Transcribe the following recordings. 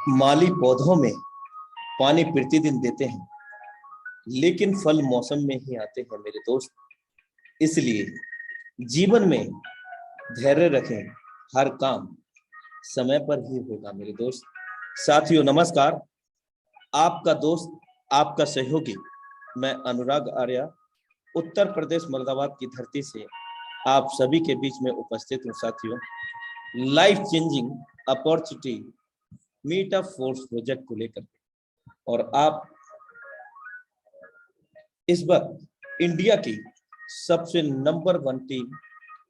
माली पौधों में पानी प्रतिदिन देते हैं, लेकिन फल मौसम में ही आते हैं मेरे दोस्त। इसलिए जीवन में धैर्य रखें, हर काम समय पर ही होगा मेरे दोस्त। साथियों नमस्कार, आपका दोस्त, आपका सहयोगी मैं अनुराग आर्या उत्तर प्रदेश मुरादाबाद की धरती से आप सभी के बीच में उपस्थित हूँ। साथियों, life changing opportunity meet up force project को लेकर, और आप इस वक्त इंडिया की सबसे नंबर 1 टीम,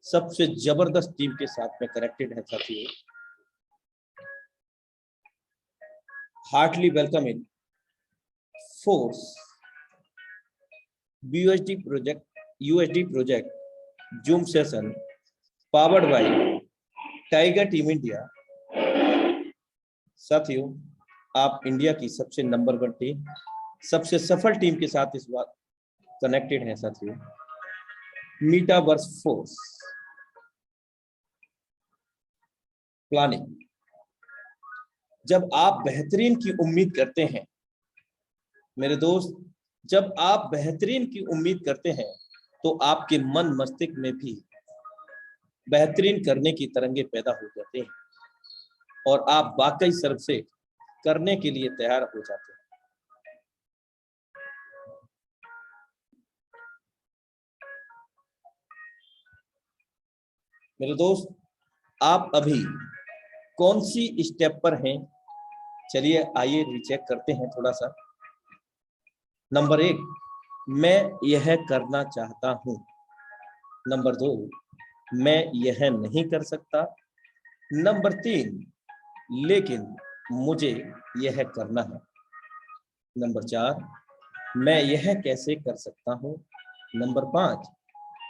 सबसे जबरदस्त टीम के साथ में कनेक्टेड है। साथियों, heartily welcome in force USD project Zoom session powered by tiger team India. साथियों, आप इंडिया की सबसे नंबर 1 टीम, सबसे सफल टीम के साथ इस बार कनेक्टेड हैं। साथियों, मीटावर्स फोर्स प्लानिंग। जब आप बेहतरीन की उम्मीद करते हैं मेरे दोस्त, जब आप बेहतरीन की उम्मीद करते हैं तो आपके मन मस्तिष्क में भी बेहतरीन करने की तरंगे पैदा हो जाते हैं और आप वाकई सर्वश्रेष्ठ करने के लिए तैयार हो जाते हैं। मेरे दोस्त, आप अभी कौन सी स्टेप पर हैं? चलिए आइए रिचेक करते हैं थोड़ा सा। नंबर 1, मैं यह करना चाहता हूं। नंबर 2, मैं यह नहीं कर सकता। नंबर 3, लेकिन मुझे यह करना है। नंबर 4, मैं यह कैसे कर सकता हूं। नंबर 5,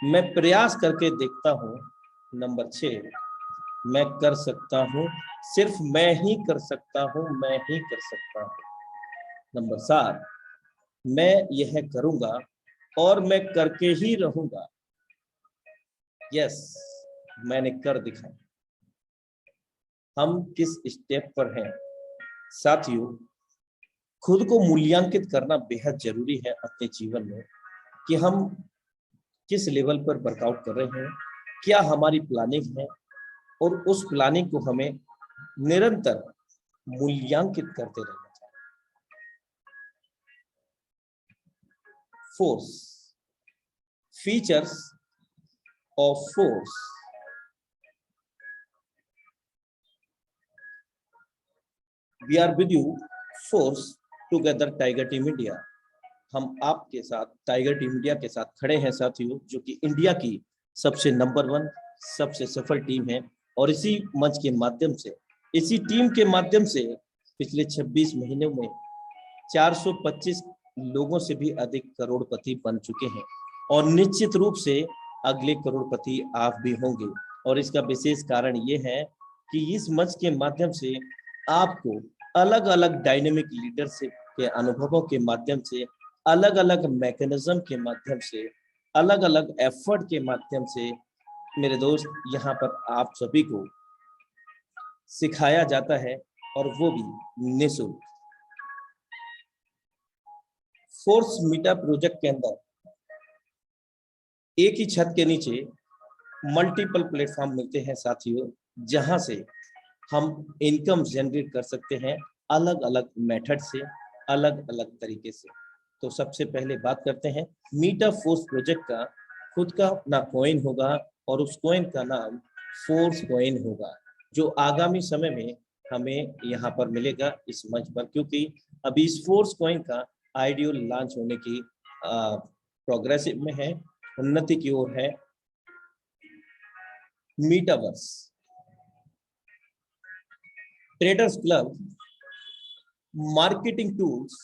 मैं प्रयास करके देखता हूं। नंबर 6, मैं कर सकता हूं, सिर्फ मैं ही कर सकता हूं, मैं ही कर सकता हूं। नंबर 7, मैं यह करूंगा और मैं करके ही रहूंगा। यस, मैंने कर दिखाया। हम किस स्टेप पर हैं? साथियों, खुद को मूल्यांकित करना बेहद जरूरी है अपने जीवन में कि हम किस लेवल पर वर्कआउट कर रहे हैं, क्या हमारी प्लानिंग है, और उस प्लानिंग को हमें निरंतर मूल्यांकित करते रहना चाहिए। Force, features of force. We are with you force together tiger team India. हम आपके साथ टाइगर टीम इंडिया के साथ खड़े हैं साथियों, जो कि इंडिया की सबसे नंबर 1, सबसे सफल टीम है। और इसी मंच के माध्यम से, इसी टीम के माध्यम से पिछले 26 महीनों में 425 लोगों से भी अधिक करोड़पति बन चुके हैं, और निश्चित रूप से अगले करोड़पति आप भी होंगे। और इसका विशेष कारण ये है कि इस मंच के माध्यम से आपको अलग अलग डायनेमिक लीडरशिप के अनुभवों के माध्यम से, अलग अलग मैकेनिज्म के माध्यम से, अलग अलग एफर्ट के माध्यम से मेरे दोस्त यहाँ पर आप सभी को सिखाया जाता है, और वो भी निःशुल्क। फोर्स मीटा प्रोजेक्ट के अंदर एक ही छत के नीचे मल्टीपल प्लेटफॉर्म मिलते हैं साथियों, जहां से हम इनकम जनरेट कर सकते हैं अलग अलग मेथड से, अलग अलग तरीके से। तो सबसे पहले बात करते हैं मीटा फोर्स प्रोजेक्ट का। खुद का अपना कॉइन होगा और उस कॉइन का नाम फोर्स कॉइन होगा, जो आगामी समय में हमें यहाँ पर मिलेगा इस मंच पर, क्योंकि अभी इस फोर्स कॉइन का आईडीओ लॉन्च होने की प्रोग्रेसिव में है, उन्नति की ओर है। Metaverse, traders club, marketing tools,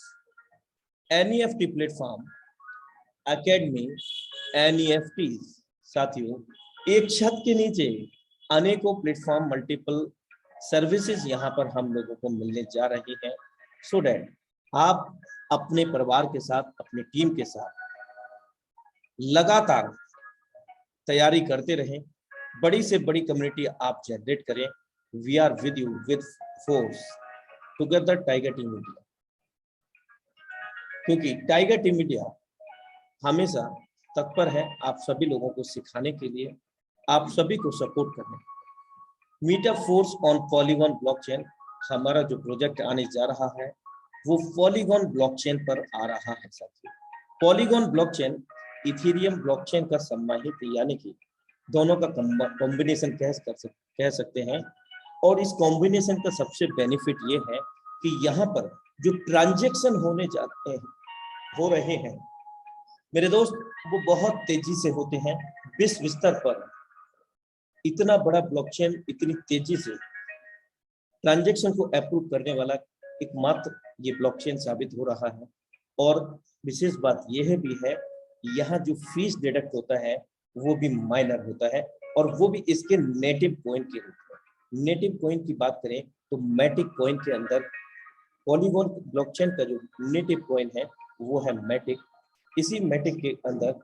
NFT platform, academy, NFTs. साथियों, एक छत के नीचे अनेकों प्लेटफॉर्म, मल्टीपल सर्विसेज यहाँ पर हम लोगों को मिलने जा रही हैं, सो दैट आप अपने परिवार के साथ, अपनी टीम के साथ लगातार तैयारी करते रहें, बड़ी से बड़ी कम्युनिटी आप जनरेट करें। We are with you with force. Together tiger team India, क्योंकि टाइगर टीम इंडिया हमेशा तत्पर है आप सभी लोगों को सिखाने के लिए, आप सभी को सपोर्ट करने। Meetup force on polygon blockchain, हमारा जो प्रोजेक्ट आने जा रहा है वो पॉलीगॉन ब्लॉकचेन पर आ रहा है साथियों। पॉलीगॉन ब्लॉकचेन इथेरियम ब्लॉकचेन का सम्मानित, यानी कि दोनों का कॉम्बिनेशन कह सकते हैं। और इस कॉम्बिनेशन का सबसे बेनिफिट ये है कि यहाँ पर जो ट्रांजैक्शन हो रहे हैं मेरे दोस्त, वो बहुत तेजी से होते हैं। विश्व स्तर पर इतना बड़ा ब्लॉकचेन इतनी तेजी से ट्रांजैक्शन को अप्रूव करने वाला एकमात्र ये ब्लॉकचेन साबित हो रहा है। और विशेष बात यह भी है, यहाँ जो फीस डिडक्ट होता है वो भी माइनर होता है, और वो भी इसके नेटिव कॉइन के रूप में। नेटिव कॉइन की बात करें तो मैटिक कॉइन के अंदर पॉलीगॉन ब्लॉकचेन का जो नेटिव कॉइन है वो है मैटिक। इसी मैटिक के अंदर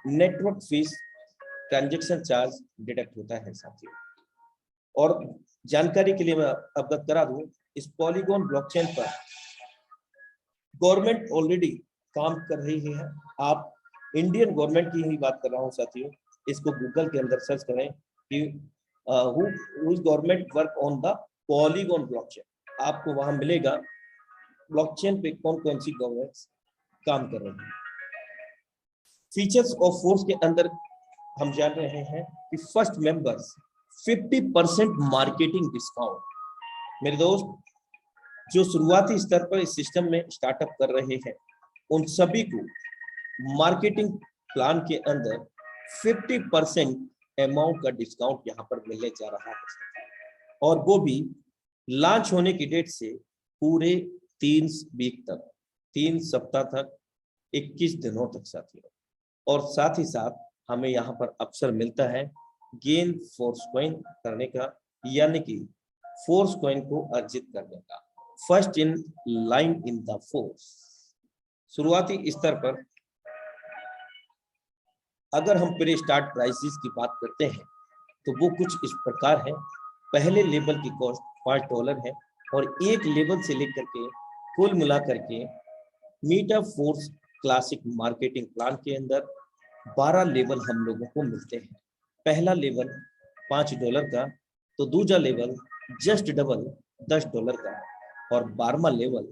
network fees transaction charge deduct होता है साथियों। और जानकारी के लिए मैं अवगत करा दूं, इस पॉलीगॉन ब्लॉकचेन पर गवर्नमेंट ऑलरेडी काम कर रही है। आप इंडियन गवर्नमेंट की ही बात कर रहा हूं साथियों, इसको गूगल के अंदर सर्च करें कि who is government work on the polygon blockchain, आपको वहां मिलेगा ब्लॉकचेन पे कौन कौन सी गवर्नमेंट्स काम कर रही है। फीचर्स ऑफ फोर्स के अंदर हम जान रहे हैं कि फर्स्ट मेंबर्स 50% मार्केटिंग डिस्काउंट। मेरे दोस्त, जो शुरुआती स्तर पर इस सिस्टम में स्टार्टअप कर रहे हैं उन सभी को मार्केटिंग प्लान के अंदर 50% अमाउंट का डिस्काउंट यहाँ पर मिलने जा रहा है, और वो भी लॉन्च होने की डेट से पूरे 3 वीक तक, 3 सप्ताह तक, 21 दिनों तक साथियों। और साथ ही साथ हमें यहाँ पर अवसर मिलता है गेन फोर्स कॉइन करने का, यानी कि फोर्स कॉइन को अर्जित करने का। First in line in the force. शुरुआती स्तर पर अगर हम प्री स्टार्ट प्राइसेस की बात करते हैं तो वो कुछ इस प्रकार है। पहले लेवल की कॉस्ट $5 है, और एक लेवल से लेकर के कुल मिलाकर के meetup force classic marketing plan के अंदर 12 लेवल हम लोगों को मिलते हैं। पहला लेवल $5 का, तो दूसरा लेवल जस्ट डबल $10 का, और 12वां लेवल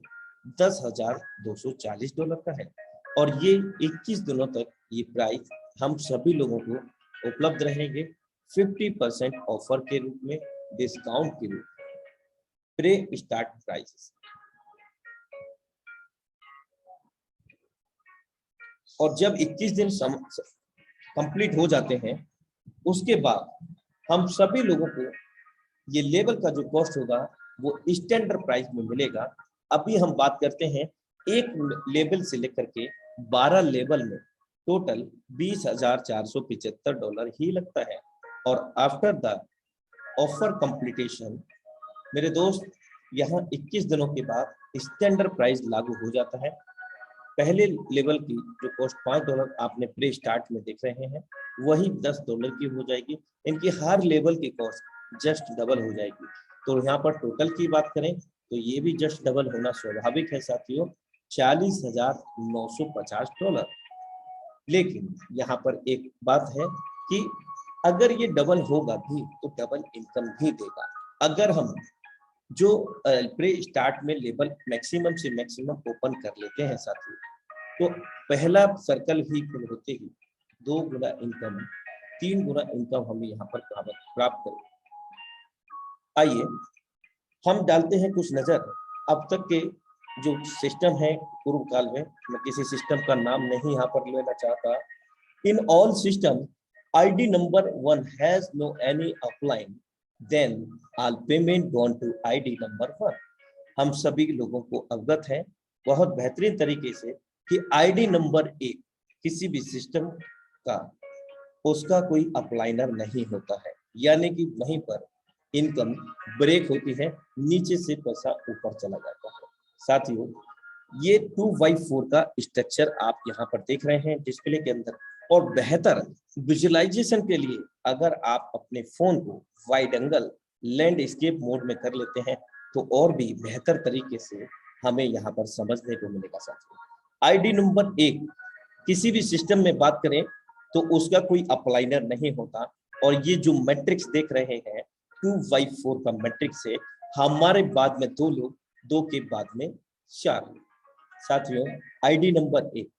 $10,240 का है। और ये 21 दिनों तक ये प्राइस हम सभी लोगों को उपलब्ध रहेंगे 50% ऑफर के रूप में, डिस्काउंट के रूप में, प्री स्टार्ट प्राइस। और जब 21 दिन कंप्लीट हो जाते हैं उसके बाद हम सभी लोगों को ये लेवल का जो कॉस्ट होगा वो स्टैंडर्ड प्राइस में मिलेगा। अभी हम बात करते हैं एक लेवल से लेकर के 12 लेवल में टोटल $20,475 ही लगता है। और आफ्टर द ऑफर कंप्लीटेशन मेरे दोस्त, यहाँ 21 दिनों के बाद स्टैंडर्ड प्राइस लागू हो जाता है। पहले लेवल की जो कॉस्ट $5 आपने प्री स्टार्ट में देख रहे हैं वही $10 की हो जाएगी। इनकी हर लेवल की कॉस्ट जस्ट डबल हो जाएगी। तो यहाँ पर टोटल की बात करें तो ये भी जस्ट डबल होना स्वाभाविक है साथियों, $40,950। लेकिन यहाँ पर एक बात है कि अगर ये डबल होगा भी तो डबल इनकम भी देगा। अगर हम जो प्री स्टार्ट में लेवल मैक्सिमम से मैक्सिमम ओपन कर लेते हैं साथियों, तो पहला सर्कल ही खुल होते ही 2 गुना इनकम, 3 गुना इनकम हम यहाँ पर प्राप्त करें। आइए हम डालते हैं कुछ नजर अब तक के जो सिस्टम है पूर्व काल में। मैं किसी सिस्टम का नाम नहीं यहाँ पर लेना चाहता। In all system ID number 1 has no any upline, then all payment gone to ID number 1। हम सभी लोगों को अवगत है बहुत बेहतरीन तरीके से कि ID नंबर 1 किसी भी सिस्टम का उसका कोई अपलाइनर नहीं होता है, यानी कि वहीं पर इनकम ब्रेक होती है, नीचे से पैसा ऊपर चला जाता है। साथियों, ये 2x4 का स्ट्रक्चर आप यहाँ पर देख रहे हैं डिस्प्ले के अंदर। और बेहतर विजुअलाइजेशन के लिए अगर आप अपने फोन को वाइड एंगल लैंडस्केप मोड में कर लेते हैं तो और भी बेहतर तरीके से हमें यहाँ पर समझने को मिलेगा साथियों। आईडी नंबर 1 किसी भी सिस्टम में बात करें तो उसका कोई अपलाइनर नहीं होता, और ये जो मैट्रिक्स देख रहे हैं 2/4 का मैट्रिक्स है, हमारे बाद में 2 लोग, 2 के बाद में 4 लोग। साथियों आईडी नंबर 1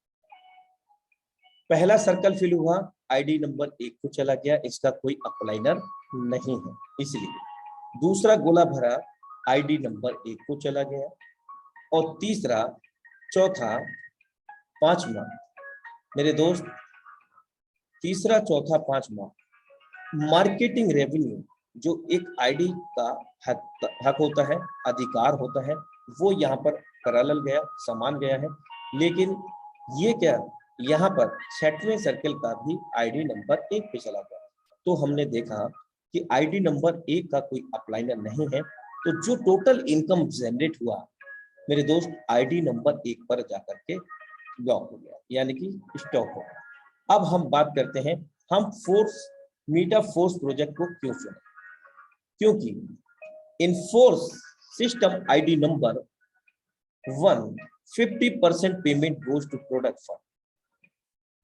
पहला सर्कल फिल हुआ, आईडी नंबर 1 को चला गया, इसका कोई अपलाइनर नहीं है इसलिए। दूसरा गोला भरा आईडी नंबर 1 को चला गया, और तीसरा, चौथा, पांचवा, मेरे दोस्त तीसरा, चौथा, पांचवा मार्केटिंग रेवेन्यू जो एक आईडी का हक होता है, अधिकार होता है, वो यहाँ पर पैरेलल गया, समान गया है। लेकिन ये क्या, यहाँ पर 6वें सर्कल का भी आईडी नंबर 1 पे चला गया। तो हमने देखा कि आईडी नंबर 1 का कोई अपलाइनर नहीं है, तो जो टोटल इनकम जनरेट हुआ मेरे दोस्त आईडी नंबर 1 पर जाकर के ब्लॉक हो गया, यानी कि स्टॉप हो गया। अब हम बात करते हैं हम मीटा फोर्स प्रोजेक्ट को क्यों चुने, क्योंकि in force system ID number 1 50% payment goes to product fund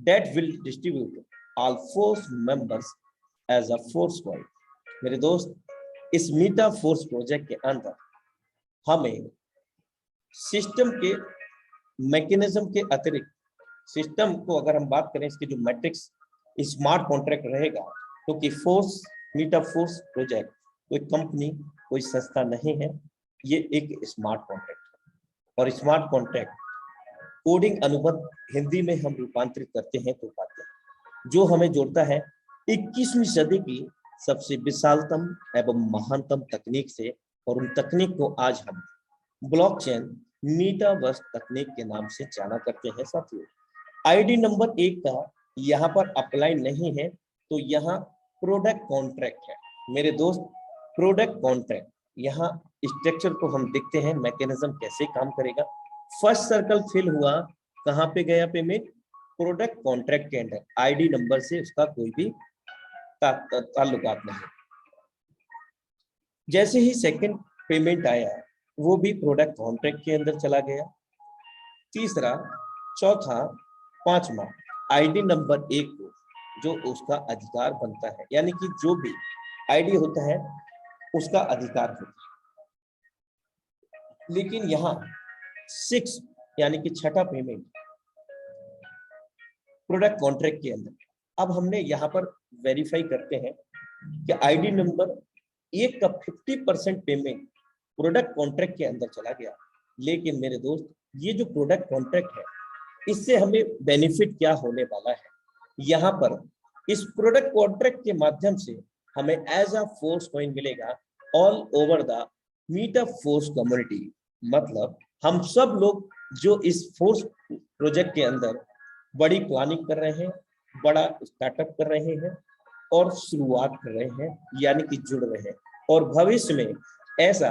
that will distribute all force members as a force coin. मेरे दोस्त इस मीटा फोर्स प्रोजेक्ट के अंदर हमें सिस्टम के मैकेनिज्म के अतिरिक्त सिस्टम को, अगर हम बात करें इसके जो मैट्रिक्स स्मार्ट कॉन्ट्रैक्ट रहेगा, क्योंकि फोर्स मीटा फोर्स प्रोजेक्ट कोई कंपनी, कोई संस्था नहीं है, ये एक स्मार्ट कॉन्ट्रैक्ट है। और स्मार्ट कॉन्ट्रैक्ट कोडिंग अनुबंध हिंदी में हम रूपांतरित करते हैं तो पाते हैं, जो हमें जोड़ता है 21वीं सदी की सबसे विशालतम एवं महानतम तकनीक से, और उन तकनीक को आज हम ब्लॉकचेन मीटावर्स तकनीक के नाम से जाना करते हैं। साथियों आईडी नंबर 1 का यहाँ पर अप्लाई नहीं है, तो यहाँ प्रोडक्ट कॉन्ट्रैक्ट है। मेरे दोस्त प्रोडक्ट कॉन्ट्रैक्ट, यहाँ स्ट्रक्चर को हम देखते हैं मैकेनिज्म कैसे काम करेगा। फर्स्ट सर्कल फिल हुआ, कहाँ पे गया पेमेंट, प्रोडक्ट कॉन्ट्रैक्ट के अंदर, आईडी नंबर से उसका कोई भी ताल्लुकात नहीं। जैसे ही सेकंड पेमेंट आया, वो भी प्रोडक्ट कॉन्ट्रैक्ट के अंदर चला गया। तीसरा, चौथा, पांचवा आईडी नंबर 1 को जो उसका अधिकार बनता है, यानी कि जो भी आईडी होता है उसका अधिकार होता है। लेकिन यहाँ 6 यानी कि छठा पेमेंट प्रोडक्ट कॉन्ट्रैक्ट के अंदर। अब हमने यहाँ पर वेरीफाई करते हैं कि आईडी नंबर 1 का 50% पेमेंट प्रोडक्ट कॉन्ट्रैक्ट के अंदर चला गया। लेकिन मेरे दोस्त ये जो प्रोडक्ट कॉन्ट्रैक्ट है, इससे हमें बेनिफिट क्या होने वाला है, यहाँ पर इस प्रोडक्ट कॉन्ट्रैक्ट के माध्यम से हमें एज अ फोर्स कॉइन मिलेगा all over the Meta Force community. मतलब हम सब लोग जो इस फोर्स प्रोजेक्ट के अंदर बड़ी प्लानिंग कर रहे हैं, बड़ा स्टार्टअप कर रहे हैं और शुरुआत कर रहे हैं, यानी कि जुड़ रहे हैं, और भविष्य में ऐसा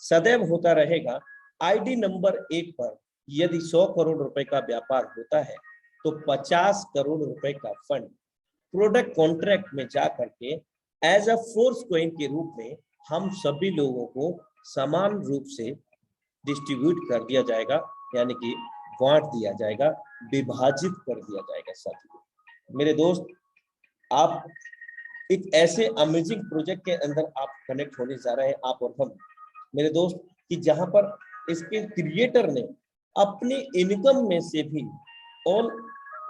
सदैव होता रहेगा। आईडी नंबर 1 पर यदि 100 करोड़ रुपए का व्यापार होता है, तो 50 करोड़ रुपए का फंड प्रोडक्ट कॉन्ट्रैक्ट में जा करके एज अ फोर्स कॉइन के रूप में हम सभी लोगों को समान रूप से डिस्ट्रीब्यूट कर दिया जाएगा, यानी कि बांट दिया जाएगा, विभाजित कर दिया जाएगा। साथियों मेरे दोस्त, आप एक ऐसे अमेजिंग प्रोजेक्ट के अंदर आप कनेक्ट होने जा रहे हैं, आप और हम मेरे दोस्त, कि जहां पर इसके क्रिएटर ने अपनी इनकम में से भी, ऑल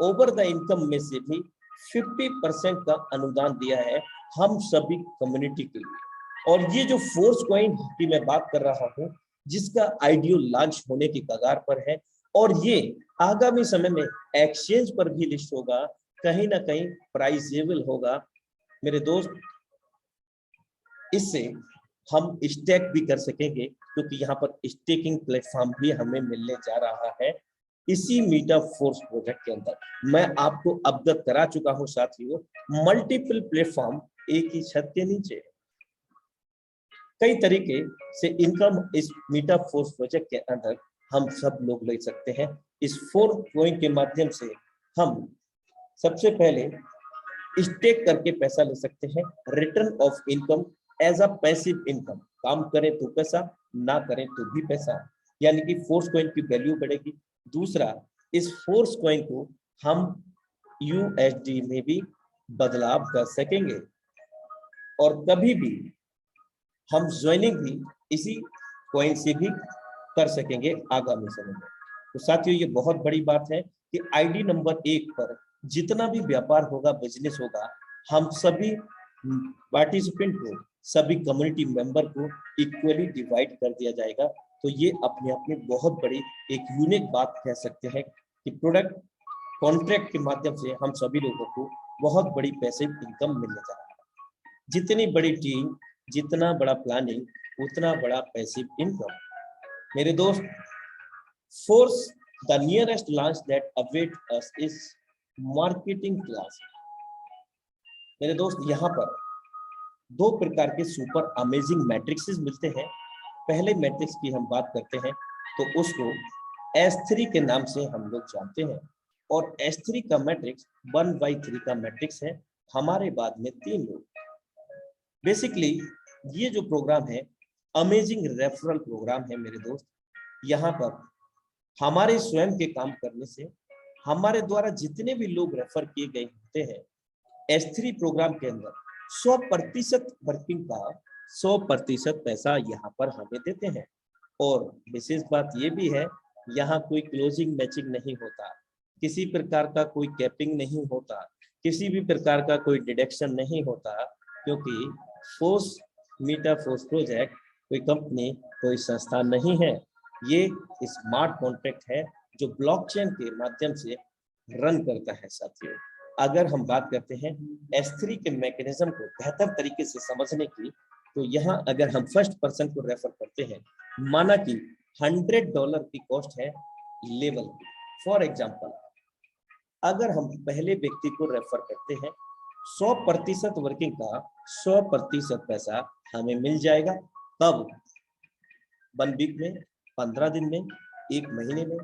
ओवर द इनकम में से भी 50% का अनुदान दिया है हम सभी कम्युनिटी के लिए। और ये जो फोर्स कॉइन की मैं बात कर रहा हूँ, जिसका आईडीओ लॉन्च होने की कगार पर है, और ये आगामी समय में एक्सचेंज पर भी लिस्ट होगा, कहीं ना कहीं प्राइजेबल होगा। मेरे दोस्त, इससे हम स्टेक भी कर सकेंगे, क्योंकि यहाँ पर स्टेकिंग प्लेटफॉर्म भी हमें मिलने जा रहा है इसी मीटा फोर्स प्रोजेक्ट के अंदर। मैं आपको अवगत करा चुका हूँ साथियों, मल्टीपल प्लेटफॉर्म एक ही छत के नीचे, कई तरीके से इनकम इस मीटा फोर्स प्रोजेक्ट के अंदर हम सब लोग ले सकते हैं। इस फोर्स कॉइन के माध्यम से हम सबसे पहले स्टेक करके पैसा ले सकते हैं, return of income as a passive income, काम करें तो पैसा, ना करें तो भी पैसा, यानी कि फोर्स कॉइन की वैल्यू बढ़ेगी। दूसरा, इस फोर्स कॉइन को हम यूएसडी में भी बदलाव कर सकेंगे और कभी भी हम ज्वाइनिंग भी इसी कॉइन से भी कर सकेंगे आगामी समय में। तो साथियों, ये बहुत बड़ी बात है कि आईडी नंबर 1 पर जितना भी व्यापार होगा, बिजनेस होगा, हम सभी पार्टिसिपेंट को, सभी कम्युनिटी मेंबर को इक्वली डिवाइड कर दिया जाएगा। तो ये अपने आप में बहुत बड़ी एक यूनिक बात कह सकते हैं कि प्रोडक्ट कॉन्ट्रैक्ट के माध्यम से हम सभी लोगों को बहुत बड़ी पैसिव इनकम मिलने जा रहा है। जितनी बड़ी टीम, जितना बड़ा प्लानिंग, उतना बड़ा पैसिव इनकम। मेरे दोस्त, force the nearest launch that await us is marketing class. मेरे दोस्त, यहाँ पर 2 प्रकार के सुपर अमेजिंग मैट्रिक्सेस मिलते हैं। पहले मैट्रिक्स की हम बात करते हैं तो उसको S3 के नाम से हम लोग जानते हैं, और S3 का मैट्रिक्स 1/3 का मैट्रिक्स है। हमारे बाद में 3 लोग। बेसिकली ये जो प्रोग्राम है अमेजिंग रेफरल प्रोग्राम है मेरे दोस्त। यहाँ पर हमारे स्वयं के काम करने से हमारे द्वारा जितने भी लोग रेफर किए गए होते हैं, S3 प्रोग्राम के अंदर 100% वर्किंग का 100% पैसा यहाँ पर हमें देते हैं। और विशेष बात ये भी है, यहाँ कोई क्लोजिंग मैचिंग नहीं होता, किसी प्रकार का कोई कैपिंग नहीं होता, किसी भी प्रकार का कोई डिडक्शन नहीं होता, क्योंकि फोर्स मीटा फोर्स प्रोजेक्ट कोई कंपनी, कोई संस्था नहीं है। ये स्मार्ट कॉन्ट्रैक्ट है जो ब्लॉकचेन के माध्यम से रन करता है। साथियों, अगर हम बात करते हैं S3 के मैकेनिज्म को बेहतर तरीके से समझने की, तो यहाँ अगर हम फर्स्ट पर्सन को रेफर करते हैं, माना कि $100 की कॉस्ट है लेवल की। फॉर एग्जाम्पल, अगर हम पहले व्यक्ति को रेफर करते हैं, 100% वर्किंग का 100% पैसा हमें मिल जाएगा। तब 1 वीक में, 15 दिन में, 1 महीने में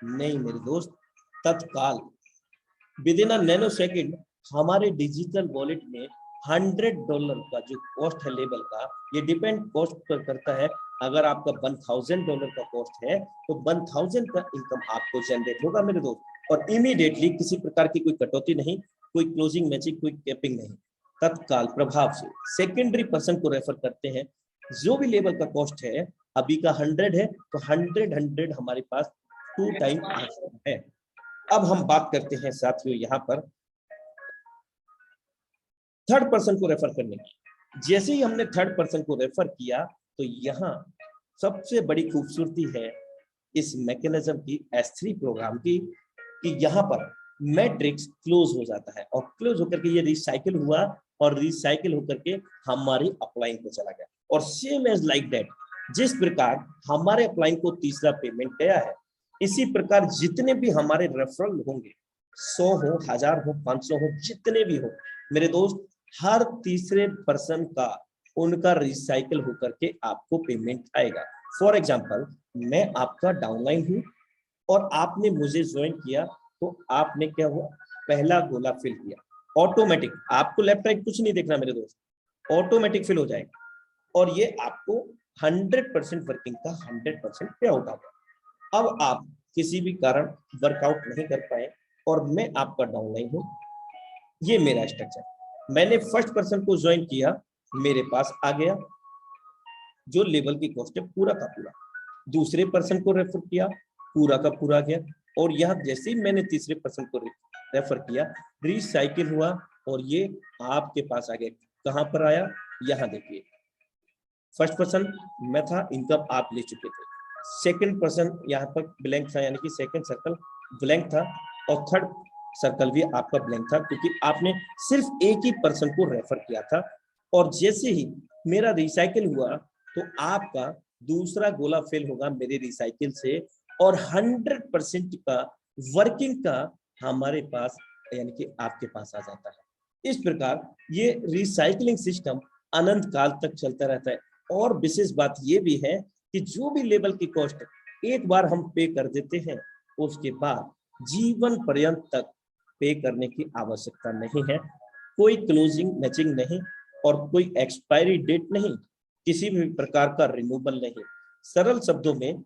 नहीं मेरे दोस्त, तत्काल with in a nano second हमारे डिजिटल वॉलेट में $100 का जो कॉस्ट है लेवल का, ये डिपेंड कॉस्ट पर करता है। अगर आपका $1000 का कॉस्ट है तो 1000 का इनकम आपको जनरेट होगा मेरे दोस्त, और इमीडिएटली, किसी प्रकार की कोई कटौती नहीं, कोई क्लोजिंग मैचिंग, कोई कैपिंग नहीं, तत्काल प्रभाव से सेकेंडरी पर्सन को रेफर करते हैं। जो भी लेवल का कॉस्ट है, अभी का 100 है तो 100 हमारे पास 2 टाइम है। अब हम बात करते हैं साथियों यहाँ पर थर्ड पर्सन को रेफर करने की। जैसे ही हमने थर्ड पर्सन को रेफर किया, तो यहाँ सबसे बड़ी खूबसूरती है इस मैकेनिज्म की, S3 प्रोग्राम की, कि यहाँ पर मैट्रिक्स क्लोज हो जाता है, और क्लोज होकर के ये रिसाइकिल हुआ, और रिसाइकिल होकर के हमारी अपलाइन को चला गया। और सेम एज लाइक दैट, जिस प्रकार हमारे अपलाइन को तीसरा पेमेंट गया है, इसी प्रकार जितने भी हमारे रेफरल होंगे, 100 हो, 1000 हो, 500 हो, जितने भी हो मेरे दोस्त, हर तीसरे पर्सन का उनका रिसाइकिल होकर के आपको पेमेंट आएगा। फॉर एग्जाम्पल, मैं आपका डाउनलाइन हूं और आपने मुझे ज्वाइन किया, तो आपने क्या हुआ, पहला गोला फिल किया, ऑटोमेटिक, आपको लेफ्ट राइट कुछ नहीं देखना मेरे दोस्त, ऑटोमेटिक फिल हो जाएगा, और ये आपको 100% वर्किंग का 100% पे आउट आ गया। अब आप किसी भी कारण वर्कआउट नहीं कर पाए, और मैं आपका डाउनलाइन हूं, ये मेरा स्ट्रक्चर, मैंने फर्स्ट पर्सन को ज्वाइन किया, मेरे पास आ गया जो लेवल की कॉस्ट है पूरा का पूरा, दूसरे पर्सन को रेफर किया, पूरा का पूरा गया, और यह जैसे ही मैंने तीसरे पर्सन को रेफर किया, रिसाइकिल हुआ, और ये आपके पास आ गया। कहां पर आया, यहाँ देखिए, फर्स्ट पर्सन मैं था, इनकम आप ले चुके थे, सेकंड पर्सन यहाँ पर ब्लैंक था, यानी कि सेकंड सर्कल ब्लैंक था, और थर्ड सर्कल भी आपका ब्लैंक था, क्योंकि आपने सिर्फ एक ही पर्सन को रेफर किया था। और जैसे ही मेरा रिसाइकिल हुआ, तो आपका दूसरा गोला फिल होगा मेरे रिसाइकिल से, और 100% का वर्किंग का हमारे पास, यानी कि आपके पास आ जाता है। इस प्रकार ये रिसाइकलिंग सिस्टम अनंत काल तक चलता रहता है। और विशेष बात ये भी है कि जो भी लेवल की कॉस्ट एक बार हम पे कर देते हैं, उसके बाद जीवन पर्यंत तक पे करने की आवश्यकता नहीं है, कोई क्लोजिंग मैचिंग नहीं, और कोई एक्सपायरी डेट नहीं। किसी भी प्रकार का रिमूवल नहीं। सरल शब्दों में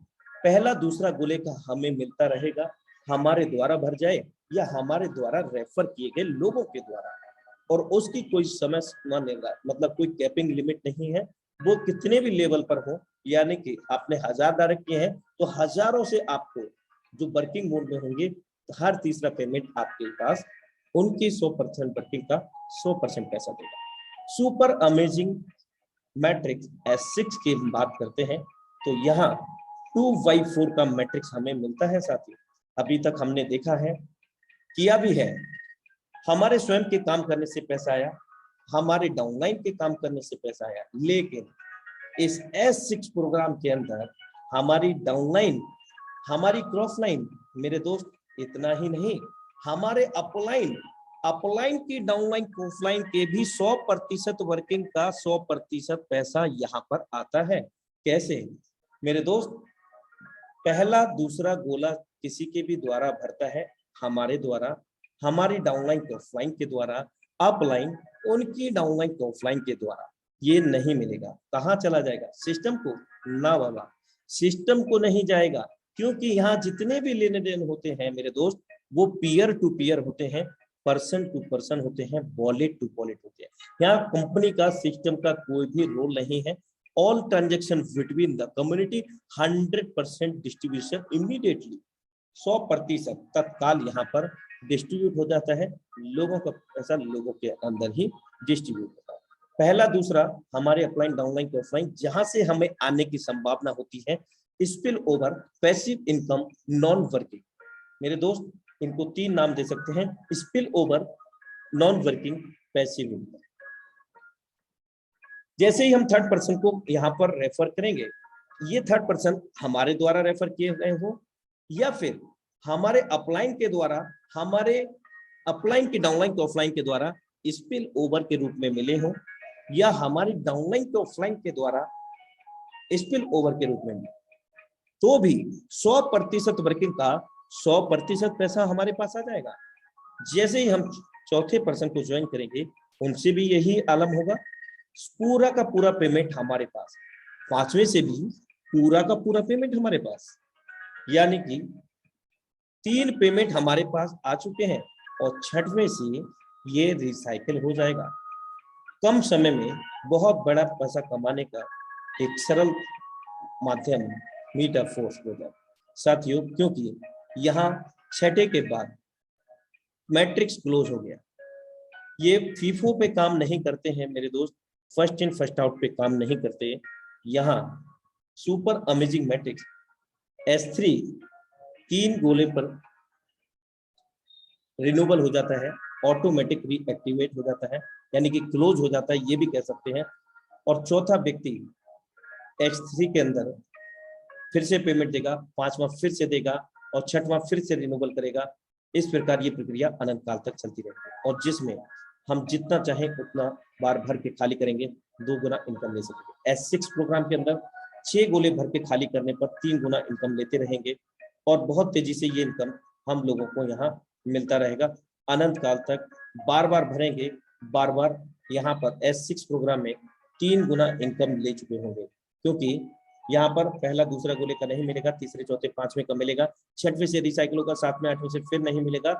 पहला दूसरा गोले का हमें मिलता रहेगा, हमारे द्वारा भर जाए या हमारे द्वारा रेफर किए गए लोगों के द्वारा, और उसकी कोई समय सीमा मतलब कोई कैपिंग लिमिट नहीं है, वो कितने भी लेवल पर हो। यानी कि आपने 1000 डायरेक्ट किए हैं तो हजारों से आपको जो वर्किंग मोड में होंगे हर तीसरा पेमेंट आपके पास उनकी 100% वर्किंग का 100% पैसा देगा। सुपर अमेजिंग मैट्रिक्स S6 की बात करते हैं तो यहाँ 2/4 का मैट्रिक्स हमें मिलता है साथियों। अभी तक हमने देखा है, किया भी है, हमारे स्वयं के काम करने से पैसा आया, हमारे डाउनलाइन के काम करने से पैसा आया, लेकिन इस S6 प्रोग्राम के अंदर हमारी डाउनलाइन, हमारी क्रॉस लाइन, मेरे दोस्त इतना ही नहीं, हमारे अपलाइन की डाउनलाइन क्रॉसलाइन के भी 100% वर्किंग का 100% पैसा यहाँ पर आता है। कैसे मेरे दोस्त? पहला दूसरा गोला किसी के भी द्वारा भरता है, हमारे द्वारा, हमारी डाउनलाइन क्रॉसलाइन के द्वारा, अपलाइन उनकी डाउनलाइन क्रॉसलाइन के द्वारा। ये नहीं मिलेगा, कहाँ चला जाएगा? सिस्टम को? ना बाबा, सिस्टम को नहीं जाएगा, क्योंकि यहाँ जितने भी लेने देन होते हैं मेरे दोस्त वो पीयर टू पीयर होते हैं, पर्सन टू पर्सन होते हैं, वॉलेट टू वॉलेट होते हैं। यहाँ कंपनी का सिस्टम का कोई भी रोल नहीं है। All transaction between the community 100% distribution immediately, 100% तत्काल यहाँ पर डिस्ट्रीब्यूट हो जाता है, लोगों का पैसा लोगों के अंदर ही डिस्ट्रीब्यूट होता है। पहला दूसरा हमारे अपलाइन डाउनलाइन ऑफलाइन जहां से हमें आने की संभावना होती है, spill over, passive income, non working. मेरे दोस्त इनको 3 नाम दे सकते हैं, spill over, non working, passive income. जैसे ही हम थर्ड पर्सन को यहाँ पर रेफर करेंगे, ये थर्ड पर्सन हमारे द्वारा रेफर किए गए हो या फिर हमारे अपलाइन के द्वारा, हमारे अपलाइन की डाउनलाइन के ऑफलाइन के द्वारा स्पिल ओवर के रूप में मिले हो, या हमारी डाउनलाइन के ऑफलाइन के द्वारा स्पिल ओवर के रूप में मिले, तो भी 100% वर्किंग का 100% पैसा हमारे पास आ जाएगा। जैसे ही हम चौथे पर्सन को ज्वाइन करेंगे, उनसे भी यही आलम होगा, पूरा का पूरा पेमेंट हमारे पास, पांचवें से भी पूरा का पूरा पेमेंट हमारे पास, यानी कि 3 पेमेंट हमारे पास आ चुके हैं और छठवें से ये रिसाइकिल हो जाएगा। कम समय में बहुत बड़ा पैसा कमाने का एक सरल माध्यम मीटर फोर्स हो जाए साथियों, क्योंकि यहाँ छठे के बाद मैट्रिक्स क्लोज हो गया। ये फीफो पे काम नहीं करते हैं मेरे दोस्त, फर्स्ट इन फर्स्ट आउट पे काम नहीं करते। यहाँ सुपर अमेजिंग मैट्रिक्स S3 3 गोले पर रिन्यूबल हो जाता है, ऑटोमेटिक रीएक्टिवेट हो जाता है, यानी कि क्लोज हो जाता है, ये भी कह सकते हैं। और चौथा व्यक्ति S3 के अंदर फिर से पेमेंट देगा, पांचवा फिर से देगा और छठवां फिर से रिन्यूबल करेगा। इस प्रकार ये प्रक्रिया अनंत काल तक चलती रहेगी, और जिसमें हम जितना चाहें उतना बार भर के खाली करेंगे, 2 गुना इनकम ले सकेंगे। S6 प्रोग्राम के अंदर 6 गोले भर के खाली करने पर 3 गुना इनकम लेते रहेंगे, और बहुत तेजी से ये इनकम हम लोगों को यहाँ मिलता रहेगा अनंत काल तक। बार बार भरेंगे, बार बार यहाँ पर S6 प्रोग्राम में 3 गुना इनकम ले चुके होंगे, क्योंकि यहाँ पर पहला दूसरा गोले का नहीं मिलेगा, तीसरे चौथे पांचवें का मिलेगा, छठवें से रिसाइकिल होगा, सातवें आठवें से फिर नहीं मिलेगा,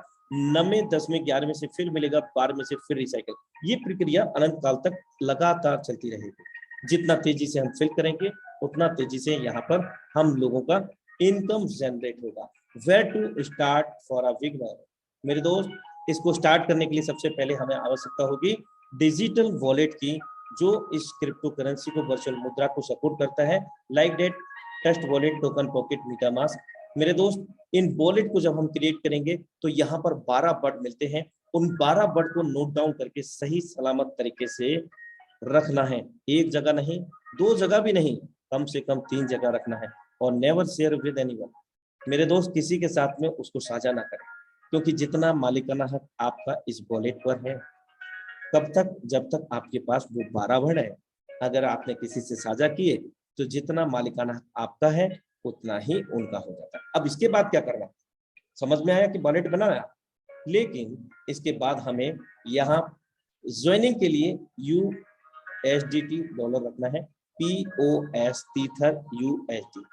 9वें 10वें 11वें से फिर मिलेगा, 12वें से फिर रिसाइकिल। ये प्रक्रिया अनंत काल तक लगातार चलती रहेगी। जितना तेजी से हम फिल करेंगे उतना तेजी से यहाँ पर हम लोगों का इनकम जनरेट होगा। Where to start for a beginner? मेरे दोस्त, इसको स्टार्ट करने के लिए सबसे पहले हमें आवश्यकता होगी डिजिटल वॉलेट की, जो इस क्रिप्टो करेंसी को, वर्चुअल मुद्रा को सपोर्ट करता है, like that, Trust Wallet, Token Pocket, MetaMask. मेरे दोस्त, इन वॉलेट को जब हम क्रिएट करेंगे तो यहाँ पर 12 वर्ड मिलते हैं, उन 12 वर्ड को नोट डाउन करके सही सलामत तरीके से रखना है। एक जगह नहीं, 2 जगह भी नहीं, कम से कम 3 जगह रखना है। और नेवर शेयर विद एनीवन। मेरे दोस्त, किसी के साथ में उसको साझा ना करें, क्योंकि जितना मालिकाना हक आपका इस वॉलेट पर है, कब तक? जब तक आपके पास वो 12 वर्ड है। अगर आपने किसी से साझा किए तो जितना मालिकाना आपका है उतना ही उनका हो जाता है। अब इसके बाद क्या करना? समझ में आया कि वॉलेट बनाया, लेकिन इसके बाद हमें यहाँ ज्वाइनिंग के लिए USDT डॉलर रखना है, POS तीथर USD।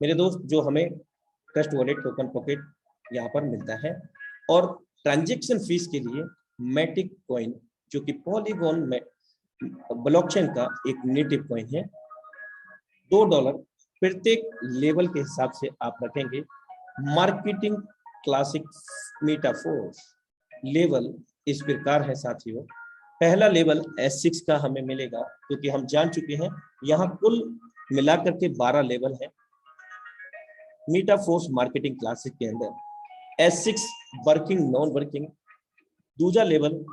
मेरे दोस्त, जो हमें ट्रस्ट वॉलेट टोकन पॉकेट यहाँ पर मिलता है। और ट्रांजेक्शन फीस के लिए मैटिक कॉइन, जो कि पॉलीगॉन में ब्लॉकचेन का एक नेटिव कॉइन है, $2 प्रत्येक लेवल के हिसाब से आप रखेंगे। मार्केटिंग क्लासिक मेटाफोर्स लेवल इस प्रकार है साथियों। पहला लेवल S6 का हमें मिलेगा, क्योंकि हम जान चुके हैं यहाँ कुल मिलाकर के 12 लेवल है मेटाफोर्स मार्केटिंग क्लासिक के अंदर। S6 वर्किंग नॉन वर्किंग, दूसरा लेवल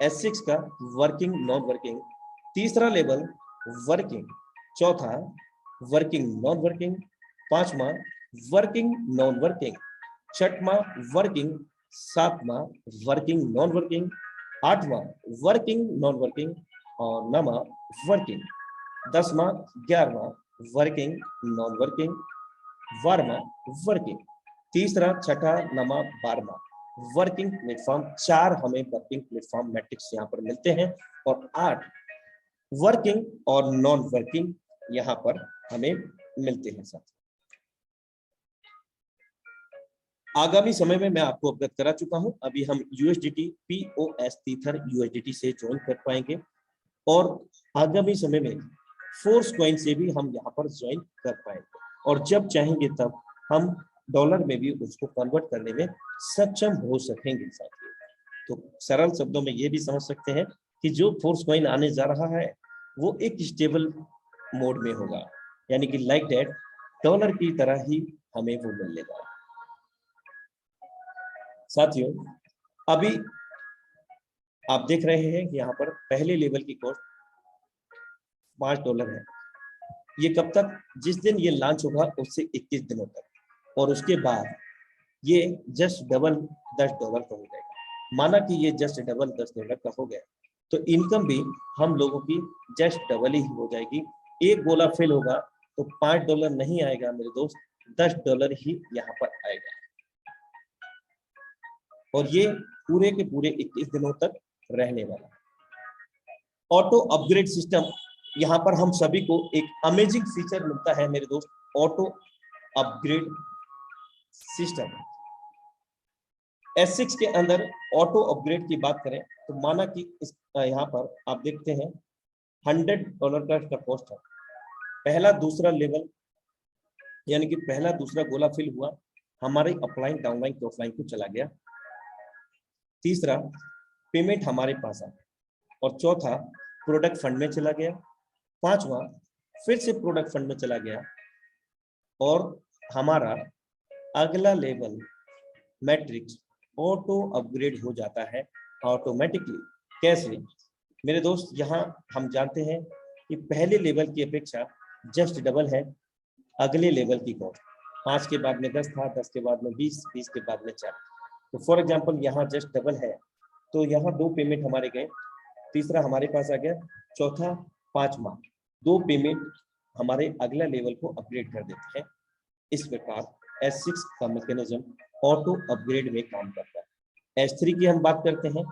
S6 का वर्किंग नॉन वर्किंग, तीसरा लेवल वर्किंग, चौथा वर्किंग नॉन वर्किंग, पांचवा वर्किंग नॉन वर्किंग, छठवां वर्किंग, सातवां वर्किंग नॉन वर्किंग, आठवां वर्किंग नॉन वर्किंग और नौवां वर्किंग, 10वां 11वां वर्किंग नॉन वर्किंग, 12वां वर्किंग, तीसरा छठा नौवां 12वां वर्किंग प्लेटफॉर्म। 4 हमें वर्किंग प्लेटफॉर्म मैट्रिक्स यहाँ पर मिलते हैं और 8 वर्किंग और नॉन वर्किंग यहाँ पर हमें मिलते हैं साथ। आगामी समय में मैं आपको अवगत करा चुका हूं, अभी हम USDT POS तीथर USDT से ज्वाइन कर पाएंगे और आगामी समय में फोर्स कॉइन से भी हम यहाँ पर ज्वाइन कर पाएंगे और जब चाहेंगे तब हम डॉलर में भी उसको कन्वर्ट करने में सक्षम हो सकेंगे साथियों। तो सरल शब्दों में ये भी समझ सकते हैं कि जो फोर्स कॉइन आने जा रहा है वो एक स्टेबल मोड में होगा, यानी कि लाइक दैट डॉलर की तरह ही हमें वो मिलेगा साथियों। अभी आप देख रहे हैं कि यहाँ पर पहले लेवल की कॉस्ट $5 है। ये कब तक? जिस दिन ये लॉन्च होगा उससे 21 दिनों तक, और उसके बाद ये जस्ट डबल $10 का हो जाएगा। माना कि ये जस्ट डबल $10 का हो गया तो इनकम भी हम लोगों की जस्ट डबल ही हो जाएगी। एक गोला फेल होगा तो $5 नहीं आएगा मेरे दोस्त, $10 ही यहाँ पर आएगा और ये पूरे के पूरे 21 दिनों तक रहने वाला। ऑटो अपग्रेड सिस्टम, यहाँ पर हम सभी को एक अमेजिंग फीचर मिलता है मेरे दोस्त, ऑटो अपग्रेड सिस्टम। S6 के अंदर ऑटो अपग्रेड की बात करें तो माना कि इस यहाँ पर आप देखते हैं $100 का कॉस्ट है। पहला दूसरा लेवल यानी कि पहला दूसरा गोला फिल हुआ, हमारे अपलाइन डाउनलाइन ऑफलाइन को चला गया, तीसरा पेमेंट हमारे पास आ, और चौथा प्रोडक्ट फंड में चला गया, पांचवा फिर से प्रोडक्ट फंड में चला गया और हमारा अगला लेवल मैट्रिक्स ऑटो अपग्रेड हो जाता है ऑटोमेटिकली। कैसे मेरे दोस्त? यहाँ हम जानते हैं कि पहले लेवल की अपेक्षा जस्ट डबल है अगले लेवल की कॉस्ट। 5 के बाद में 10 था, 10 के बाद में 20, 20 के बाद में 4। तो फॉर एग्जांपल यहाँ जस्ट डबल है तो यहाँ 2 पेमेंट हमारे गए, तीसरा हमारे पास आ गया, चौथा पांचवा 2 पेमेंट हमारे अगला लेवल को अपग्रेड कर देते हैं। इस प्रकार S6 का मैकेनिज्म ऑटो अपग्रेड में काम करता है। S3 की हम बात करते हैं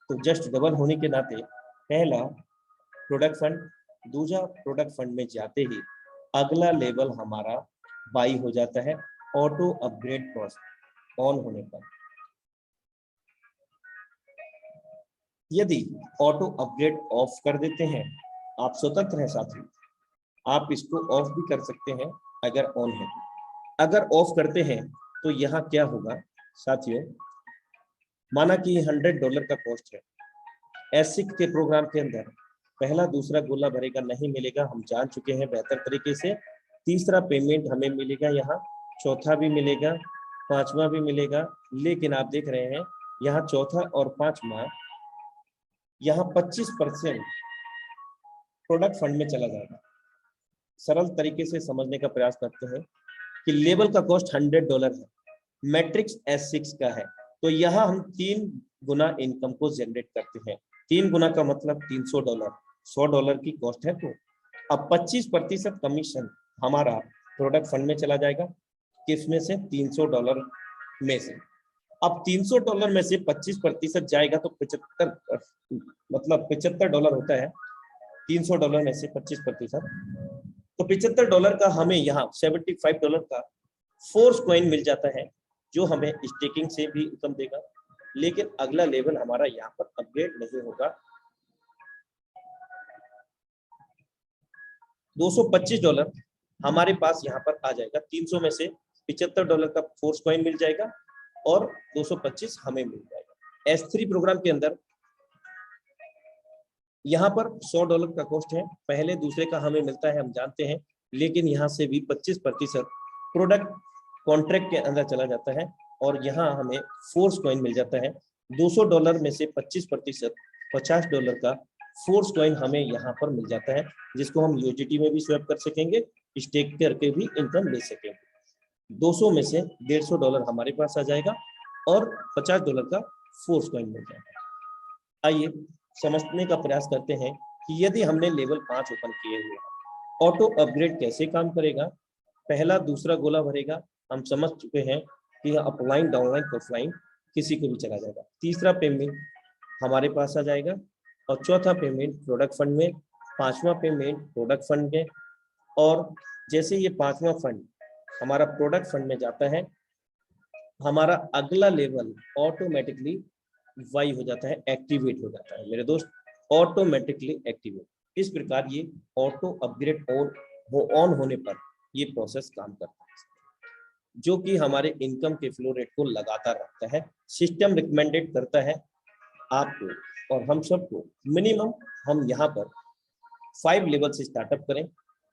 तो जस्ट डबल होने के नाते पहला प्रोडक्ट फंड, दूसरा प्रोडक्ट फंड में जाते ही अगला लेवल हमारा बाई हो जाता है ऑटो अपग्रेड कॉस्ट ऑन होने पर। यदि ऑटो अपग्रेड ऑफ कर देते हैं, आप स्वतंत्र हैं साथियों, आप इसको ऑफ भी कर सकते हैं अगर ऑन है। अगर ऑफ करते हैं तो यहाँ क्या होगा साथियों? माना कि $100 का कॉस्ट है, S6 के प्रोग्राम के अंदर पहला दूसरा गोला भरेगा नहीं मिलेगा, हम जान चुके हैं बेहतर तरीके से। तीसरा पेमेंट हमें मिलेगा यहाँ, चौथा भी मिलेगा, पांचवा भी मिलेगा, लेकिन आप देख रहे हैं यहाँ चौथा और पांचवा यहाँ 25% प्रोडक्ट फंड में चला जाएगा। सरल तरीके से समझने का प्रयास करते हैं कि लेवल का कॉस्ट $100 है, मैट्रिक्स S6 का है, तो यहाँ हम 3 गुना इनकम को जनरेट करते हैं। 3 गुना का मतलब $300, $100 की कॉस्ट है, तो अब 25% कमीशन हमारा प्रोडक्ट फंड में चला जाएगा, किसमें से? $300 में से। अब $300 में से 25% जाएगा तो $75 होता है, $300 में से 25%, तो $75 का हमें यहाँ $75 का फोर्स कॉइन मिल जाता है, जो हमें स्टेकिंग से भी इनकम देगा। लेकिन अगला लेवल हमारा यहाँ पर अपग्रेड नहीं होगा। $225 हमारे पास यहाँ पर आ जाएगा। 300 में से $75 का फोर्स कॉइन मिल जाएगा और 225 हमें मिल जाएगा। S3 प्रोग्राम के अंदर यहाँ पर $100 का कॉस्ट है, पहले दूसरे का हमें मिलता है, हम जानते हैं, लेकिन यहाँ से भी 25% प्रोडक्ट कॉन्ट्रैक्ट के अंदर चला जाता है और यहाँ हमें फोर्स कॉइन मिल जाता है। $200 में से 25% $50 का फोर्स कॉइन हमें यहाँ पर मिल जाता है, जिसको हम USDT में भी स्वैप कर सकेंगे, स्टेक करके भी इनकम ले सकेंगे। 200 में से $150 हमारे पास आ जाएगा और $50 का फोर्स कॉइन मिल जाएगा। आइए समझने का प्रयास करते हैं कि यदि हमने लेवल 5 ओपन किए हुए हैं, ऑटो अपग्रेड कैसे काम करेगा। पहला दूसरा गोला भरेगा, हम समझ चुके हैं कि अपलाइन डाउनलाइन ऑफलाइन किसी को भी चला जाएगा। तीसरा पेमेंट हमारे पास आ जाएगा और चौथा पेमेंट प्रोडक्ट फंड में, पांचवा पेमेंट प्रोडक्ट फंड में, और जैसे ये पांचवा फंड हमारा प्रोडक्ट फंड में जाता है, हमारा अगला लेवल ऑटोमेटिकली वाई हो जाता है, एक्टिवेट हो जाता है मेरे दोस्त, ऑटोमेटिकली एक्टिवेट। इस प्रकार ये ऑटो अपग्रेड और वो ऑन होने पर ये प्रोसेस काम करता है, जो कि हमारे इनकम के फ्लो रेट को लगातार रखता है। सिस्टम रिकमेंडेड करता है आपको और हम सबको मिनिमम हम यहाँ पर 5 लेवल से स्टार्टअप करें।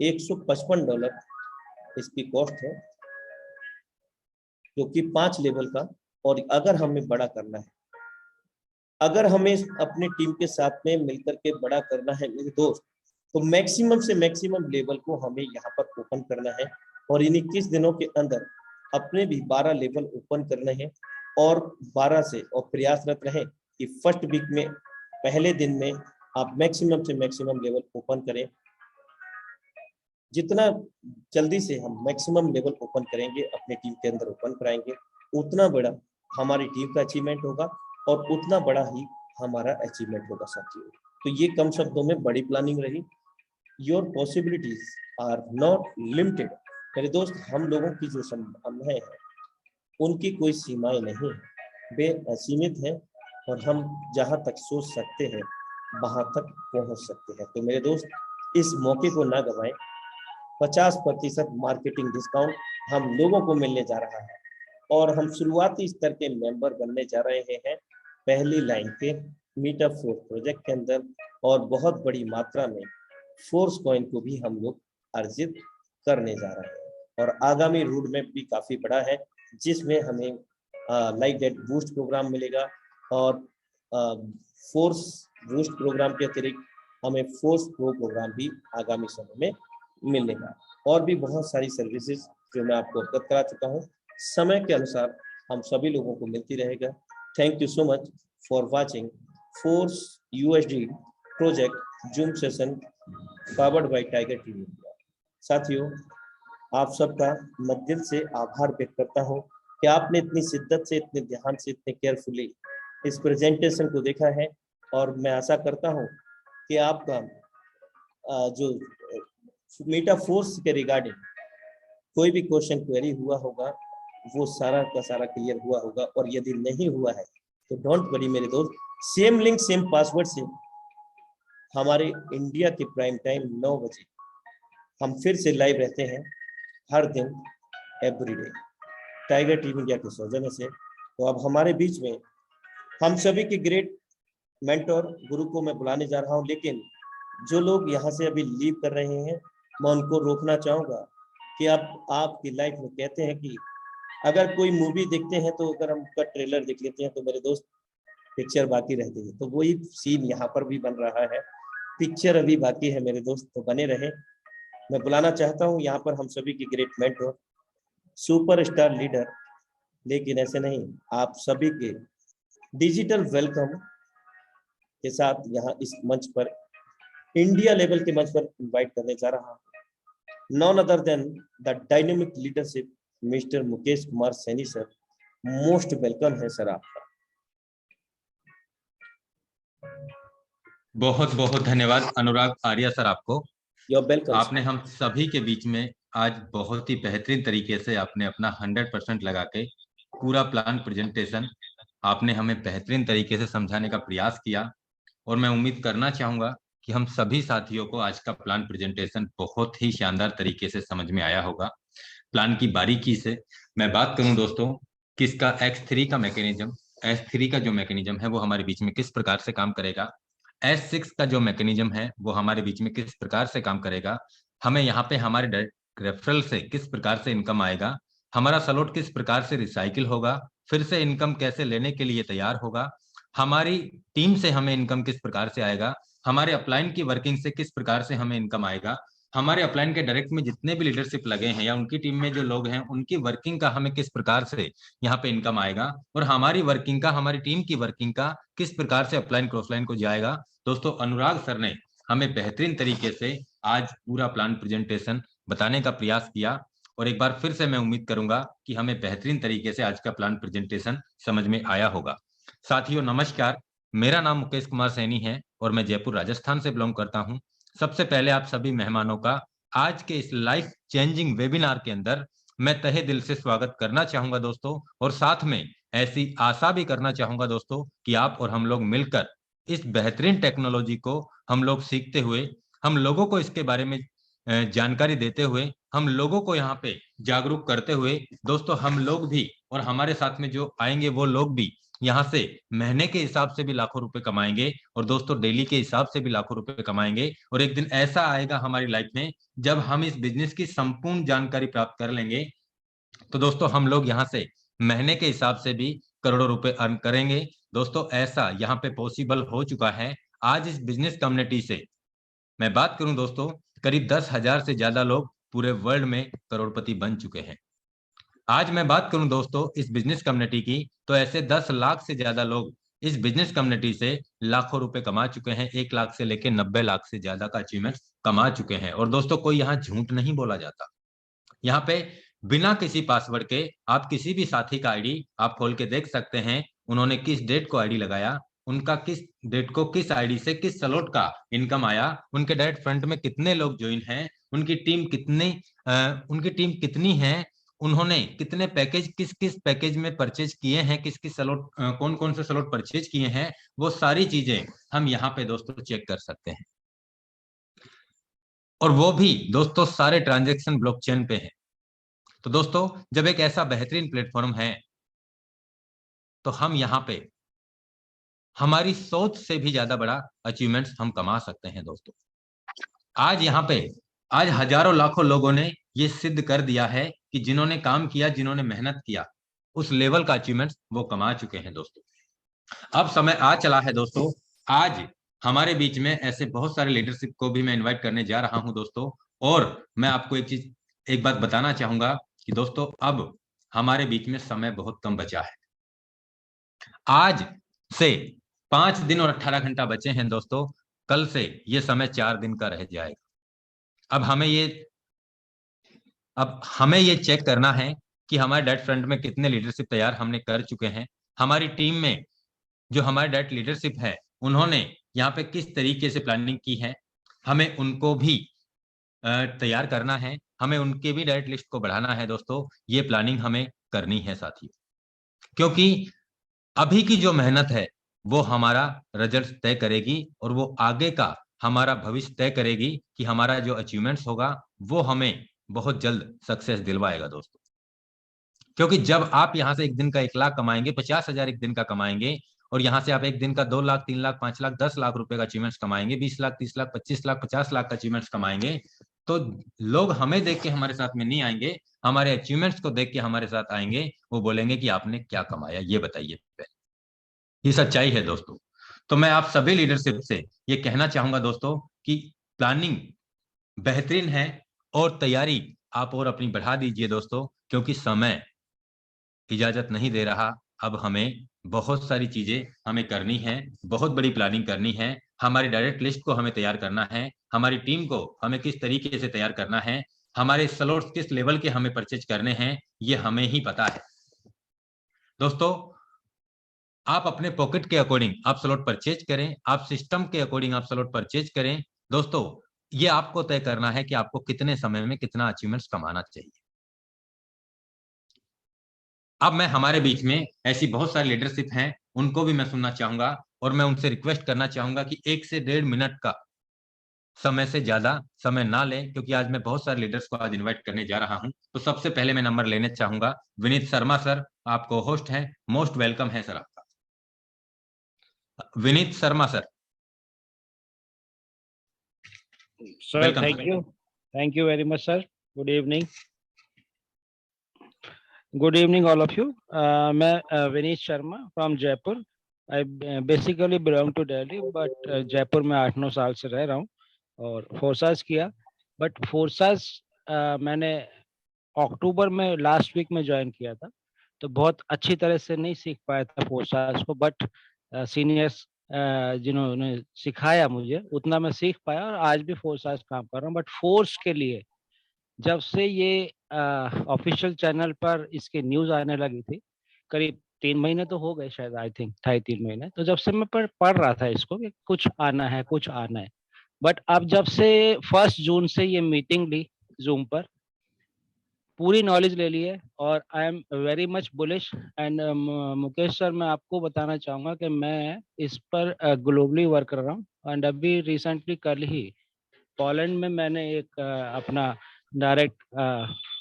$155 इसकी कॉस्ट है, जो कि 5 लेवल का। और अगर हमें बड़ा करना है, अगर हमें अपने टीम के साथ में मिलकर के बड़ा करना है मेरे दोस्त, तो मैक्सिमम से मैक्सिमम लेवल को हमें यहाँ पर ओपन करना है और इन 21 दिनों के अंदर अपने भी 12 लेवल ओपन करने हैं और 12 से और प्रयासरत रहें कि फर्स्ट वीक में, पहले दिन में आप मैक्सिमम से मैक्सिमम लेवल ओपन करें। जितना जल्दी से हम मैक्सिमम लेवल ओपन करेंगे, अपने टीम के अंदर ओपन कराएंगे, उतना बड़ा हमारी टीम का अचीवमेंट होगा और उतना बड़ा ही हमारा अचीवमेंट होगा साथियों। तो ये कम शब्दों में बड़ी प्लानिंग रही। Your possibilities are not limited. मेरे दोस्त, हम लोगों की जो संभावनाएं हैं उनकी कोई सीमाएं नहीं है, वे असीमित हैं और हम जहां तक सोच सकते हैं वहां तक पहुंच सकते हैं। तो मेरे दोस्त, इस मौके को ना गवाएं। 50% मार्केटिंग डिस्काउंट हम लोगों को मिलने जा रहा है और हम शुरुआती स्तर के मेंबर बनने जा रहे हैं पहली लाइन के मीटअप फोर्स प्रोजेक्ट के अंदर, और बहुत बड़ी मात्रा में फोर्स कॉइन को भी हम लोग अर्जित करने जा रहे हैं। और आगामी रोड मैप भी काफी बड़ा है, जिसमें हमें लाइक दैट बूस्ट प्रोग्राम मिलेगा और फोर्स बूस्ट प्रोग्राम के अतिरिक्त हमें फोर्स प्रो प्रोग्राम भी आगामी समय में मिलेगा, और भी बहुत सारी सर्विसेज जो मैं आपको अवगत करा चुका हूँ। समय के अनुसार हम सभी लोगों को मिलती रहेगा। Thank you so much for watching force USD project Zoom session powered by tiger TV India. साथियों, आप सबका मैं दिल से आभार व्यक्त करता हूँ कि आपने इतनी शिद्दत से, इतने ध्यान से, इतने केयरफुली इस प्रेजेंटेशन को देखा है, और मैं आशा करता हूँ कि आपका जो मीटा फोर्स के रिगार्डिंग कोई भी क्वेश्चन क्वेरी हुआ होगा, वो सारा का सारा क्लियर हुआ होगा। और यदि नहीं हुआ है तो डोंट वरी मेरे दोस्त, सेम लिंक सेम पासवर्ड से हमारे इंडिया के प्राइम टाइम 9 बजे हम फिर से लाइव रहते हैं, हर दिन, एवरीडे, टाइगर टीवी इंडिया के सौजन्य से। तो अब हमारे बीच में हम सभी के ग्रेट मेंटोर गुरु को मैं बुलाने जा रहा हूं, लेकिन जो लोग यहाँ से अभी लीव कर रहे हैं, मैं उनको रोकना चाहूँगा कि आप आपकी लाइफ में कहते हैं कि अगर कोई मूवी देखते हैं तो अगर हम उसका ट्रेलर देख लेते हैं तो मेरे दोस्त पिक्चर बाकी रहती है। तो वही सीन यहाँ पर भी बन रहा है, पिक्चर अभी बाकी है मेरे दोस्त, तो बने रहे। मैं बुलाना चाहता हूँ यहाँ पर हम सभी की ग्रेट मेंटोर, सुपरस्टार लीडर, लेकिन ऐसे नहीं, आप सभी के डिजिटल वेलकम के साथ यहाँ इस मंच पर, इंडिया लेवल के मंच पर इनवाइट करने जा रहा हूँ none other than the dynamic leadership mister Mukesh Kumar Saini sir. Most welcome है सर आपका। बहुत बहुत धन्यवाद अनुराग आर्या सर आपको। You are welcome. आपने हम सभी के बीच में आज बहुत ही बेहतरीन तरीके से आपने अपना 100% लगा के पूरा प्लान प्रेजेंटेशन आपने हमें बेहतरीन तरीके से समझाने का प्रयास किया। और मैं उम्मीद करना चाहूंगा कि हम सभी साथियों को आज का प्लान प्रेजेंटेशन बहुत ही शानदार तरीके से समझ में आया होगा। प्लान की बारीकी से मैं बात करूं दोस्तों कि इसका X3 का मैकेनिज्म, S3 का जो मैकेनिज्म है वो हमारे बीच में किस प्रकार से काम करेगा, S6 का जो मैकेनिज्म है वो हमारे बीच में किस प्रकार से काम करेगा, हमें यहाँ पे हमारे डायरेक्ट रेफरल से किस प्रकार से इनकम आएगा, हमारा सलोट किस प्रकार से रिसाइकिल होगा, फिर से इनकम कैसे लेने के लिए तैयार होगा, हमारी टीम से हमें इनकम किस प्रकार से आएगा, हमारे अपलाइन की वर्किंग से किस प्रकार से हमें इनकम आएगा, हमारे अपलाइन के डायरेक्ट में जितने भी लीडरशिप लगे हैं या उनकी टीम में जो लोग हैं उनकी वर्किंग का हमें किस प्रकार से यहाँ पे इनकम आएगा, और हमारी वर्किंग का, हमारी टीम की वर्किंग का किस प्रकार से अपलाइन क्रॉसलाइन को जाएगा। दोस्तों अनुराग सर ने हमें बेहतरीन तरीके से आज पूरा प्लान प्रेजेंटेशन बताने का प्रयास किया। और एक बार फिर से मैं उम्मीद करूंगा कि हमें बेहतरीन तरीके से आज का प्लान प्रेजेंटेशन समझ में आया होगा। साथियों नमस्कार, मेरा नाम मुकेश कुमार सैनी है और मैं जयपुर राजस्थान से बिलोंग करता हूं। सबसे पहले आप सभी मेहमानों का आज के इस लाइफ चेंजिंग वेबिनार के अंदर मैं तहे दिल से स्वागत करना चाहूंगा दोस्तों, और साथ में ऐसी आशा भी करना चाहूंगा दोस्तों कि आप और हम लोग मिलकर इस बेहतरीन टेक्नोलॉजी को हम लोग सीखते हुए, हम लोगों को इसके बारे में जानकारी देते हुए, हम लोगों को यहाँ पे जागरूक करते हुए दोस्तों हम लोग भी और हमारे साथ में जो आएंगे वो लोग भी यहाँ से महीने के हिसाब से भी लाखों रुपए कमाएंगे और दोस्तों डेली के हिसाब से भी लाखों रुपए कमाएंगे। और एक दिन ऐसा आएगा हमारी लाइफ में जब हम इस बिजनेस की संपूर्ण जानकारी प्राप्त कर लेंगे तो दोस्तों हम लोग यहाँ से महीने के हिसाब से भी करोड़ों रुपए अर्न करेंगे। दोस्तों ऐसा यहाँ पे पॉसिबल हो चुका है। आज इस बिजनेस कम्युनिटी से मैं बात करूं दोस्तों, करीब 10,000 से ज्यादा लोग पूरे वर्ल्ड में करोड़पति बन चुके हैं। आज मैं बात करूं दोस्तों इस बिजनेस कम्युनिटी की, तो ऐसे 10 लाख से ज्यादा लोग इस बिजनेस कम्युनिटी से लाखों रुपए कमा चुके हैं। 1 लाख से लेकर 90 लाख से ज्यादा का अचीवमेंट कमा चुके हैं। और दोस्तों कोई यहाँ झूठ नहीं बोला जाता। यहाँ पे बिना किसी पासवर्ड के आप किसी भी साथी का आईडी आप खोल के देख सकते हैं, उन्होंने किस डेट को आईडी लगाया, उनका किस डेट को किस आईडी से किस स्लॉट का इनकम आया, उनके डायरेक्ट फ्रंट में कितने लोग ज्वाइन हैं, उनकी टीम कितनी है, उन्होंने कितने पैकेज किस किस पैकेज में परचेज किए हैं, किस किस स्लॉट कौन कौन से स्लॉट परचेज किए हैं, वो सारी चीजें हम यहाँ पे दोस्तों चेक कर सकते हैं। और वो भी दोस्तों सारे ट्रांजेक्शन ब्लॉकचेन पे है। तो दोस्तों जब एक ऐसा बेहतरीन प्लेटफॉर्म है तो हम यहाँ पे हमारी सोच से भी ज्यादा बड़ा अचीवमेंट्स हम कमा सकते हैं दोस्तों। आज यहाँ पे आज हजारों लाखों लोगों ने ये सिद्ध कर दिया है कि जिन्होंने काम किया, जिन्होंने मेहनत किया, उस लेवल का अचीवमेंट्स वो कमा चुके हैं दोस्तों। अब समय आ चला है दोस्तों, आज हमारे बीच में ऐसे बहुत सारे लीडरशिप को भी मैं इनवाइट करने जा रहा हूं दोस्तों। और मैं आपको एक बात बताना चाहूंगा कि दोस्तों अब हमारे बीच में समय बहुत कम बचा है। आज से 5 दिन और 18 घंटा बचे हैं दोस्तों, कल से ये समय 4 दिन का रह जाएगा। अब हमें ये चेक करना है कि हमारे डायरेक्ट फ्रंट में कितने लीडरशिप तैयार हमने कर चुके हैं, हमारी टीम में जो हमारे डायरेक्ट लीडरशिप है उन्होंने यहाँ पे किस तरीके से प्लानिंग की है, हमें उनको भी तैयार करना है, हमें उनके भी डायरेक्ट लिस्ट को बढ़ाना है दोस्तों। ये प्लानिंग हमें करनी है साथियों, क्योंकि अभी की जो मेहनत है वो हमारा रिजल्ट तय करेगी और वो आगे का हमारा भविष्य तय करेगी कि हमारा जो अचीवमेंट्स होगा वो हमें बहुत जल्द सक्सेस दिलवाएगा दोस्तों। क्योंकि जब आप यहाँ से एक दिन का 1 लाख कमाएंगे, 50,000 एक दिन का कमाएंगे, और यहाँ से आप एक दिन का 2 लाख, 3 लाख, 5 लाख, 10 लाख रुपए का अचीवमेंट्स कमाएंगे, 20 लाख, 30 लाख, 25 लाख, 50 लाख का अचीवमेंट्स कमाएंगे, तो लोग हमें देख के हमारे साथ में नहीं आएंगे, हमारे अचीवमेंट्स को देख के हमारे साथ आएंगे। वो बोलेंगे कि आपने क्या कमाया, ये बताइए। ये सच्चाई है दोस्तों। तो मैं आप सभी लीडरशिप से ये कहना चाहूंगा दोस्तों कि प्लानिंग बेहतरीन है और तैयारी आप और अपनी बढ़ा दीजिए दोस्तों, क्योंकि समय इजाजत नहीं दे रहा। अब हमें बहुत सारी चीजें हमें करनी है, बहुत बड़ी प्लानिंग करनी है। हमारी डायरेक्ट लिस्ट को हमें तैयार करना है, हमारी टीम को हमें किस तरीके से तैयार करना है, हमारे स्लॉट्स किस लेवल के हमें परचेज करने हैं, ये हमें ही पता है दोस्तों। आप अपने पॉकेट के अकॉर्डिंग आप स्लॉट परचेज करें, आप सिस्टम के अकॉर्डिंग आप स्लॉट परचेज करें। दोस्तों, ये आपको तय करना है कि आपको कितने समय में कितना अचीवमेंट्स कमाना चाहिए। अब मैं हमारे बीच में ऐसी बहुत सारी लीडरशिप हैं, उनको भी मैं सुनना चाहूंगा और मैं उनसे रिक्वेस्ट करना चाहूंगा कि 1 से 1.5 मिनट का समय से ज्यादा समय ना लें, क्योंकि आज मैं बहुत सारे लीडर्स को आज इनवाइट करने जा रहा हूं। तो सबसे पहले मैं नंबर लेने चाहूंगा विनीत शर्मा सर, आपको होस्ट हैं, मोस्ट वेलकम है सर आपका। Vineet Sharma sir, Sir, welcome thank sir. you. Thank you very much, sir. Good evening. Good evening, all of you. मैं Vineet Sharma from Jaipur. I basically belong to Delhi, but Jaipur में 8-9 साल से रह रहा हूँ और फोर्सास किया। बट फोर्सास मैंने अक्टूबर में लास्ट वीक में ज्वाइन किया था, तो बहुत अच्छी तरह से नहीं सीख पाया था फोर्सास को, बट सीनियर्स जिन्होंने सिखाया मुझे उतना मैं सीख पाया और आज भी फोर्सास काम कर रहा हूँ। बट फोर्स के लिए जब से ये ऑफिशियल चैनल पर इसकी न्यूज आने लगी थी, करीब 3 महीने तो हो गए शायद, आई थिंक 2.5-3 महीने, तो जब से मैं पढ़ रहा था इसको कि कुछ आना है कुछ आना है। बट अब जब से 1 जून से ये मीटिंग ली जूम पर, पूरी नॉलेज ले ली है और I am very much bullish. And Mukesh sir, मैं आपको बताना चाहूंगा कि मैं इस पर ग्लोबली वर्क कर रहा हूँ। एंड अभी रिसेंटली कल ही पोलैंड में मैंने एक अपना डायरेक्ट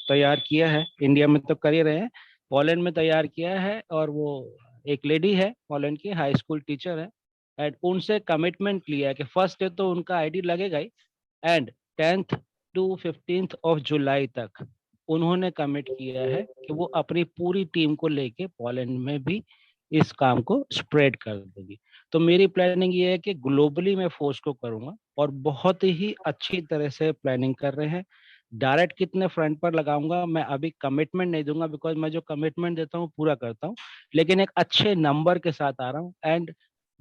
तैयार किया है। इंडिया में तो कर ही रहे हैं, पोलैंड में तैयार किया है। और वो एक लेडी है पोलैंड की, हाई स्कूल टीचर है। एंड उनसे कमिटमेंट लिया है कि फर्स्ट डे तो उनका आईडी लगेगा ही, and 10th to 15th of July तक उन्होंने कमिट किया है कि वो अपनी पूरी टीम को लेके पोलैंड में भी इस काम को स्प्रेड कर देगी। तो मेरी प्लानिंग ये है कि ग्लोबली मैं फोर्स को करूंगा और बहुत ही अच्छी तरह से प्लानिंग कर रहे हैं। डायरेक्ट कितने फ्रंट पर लगाऊंगा मैं अभी कमिटमेंट नहीं दूंगा, बिकॉज मैं जो कमिटमेंट देता हूँ पूरा करता हूँ, लेकिन एक अच्छे नंबर के साथ आ रहा हूँ। एंड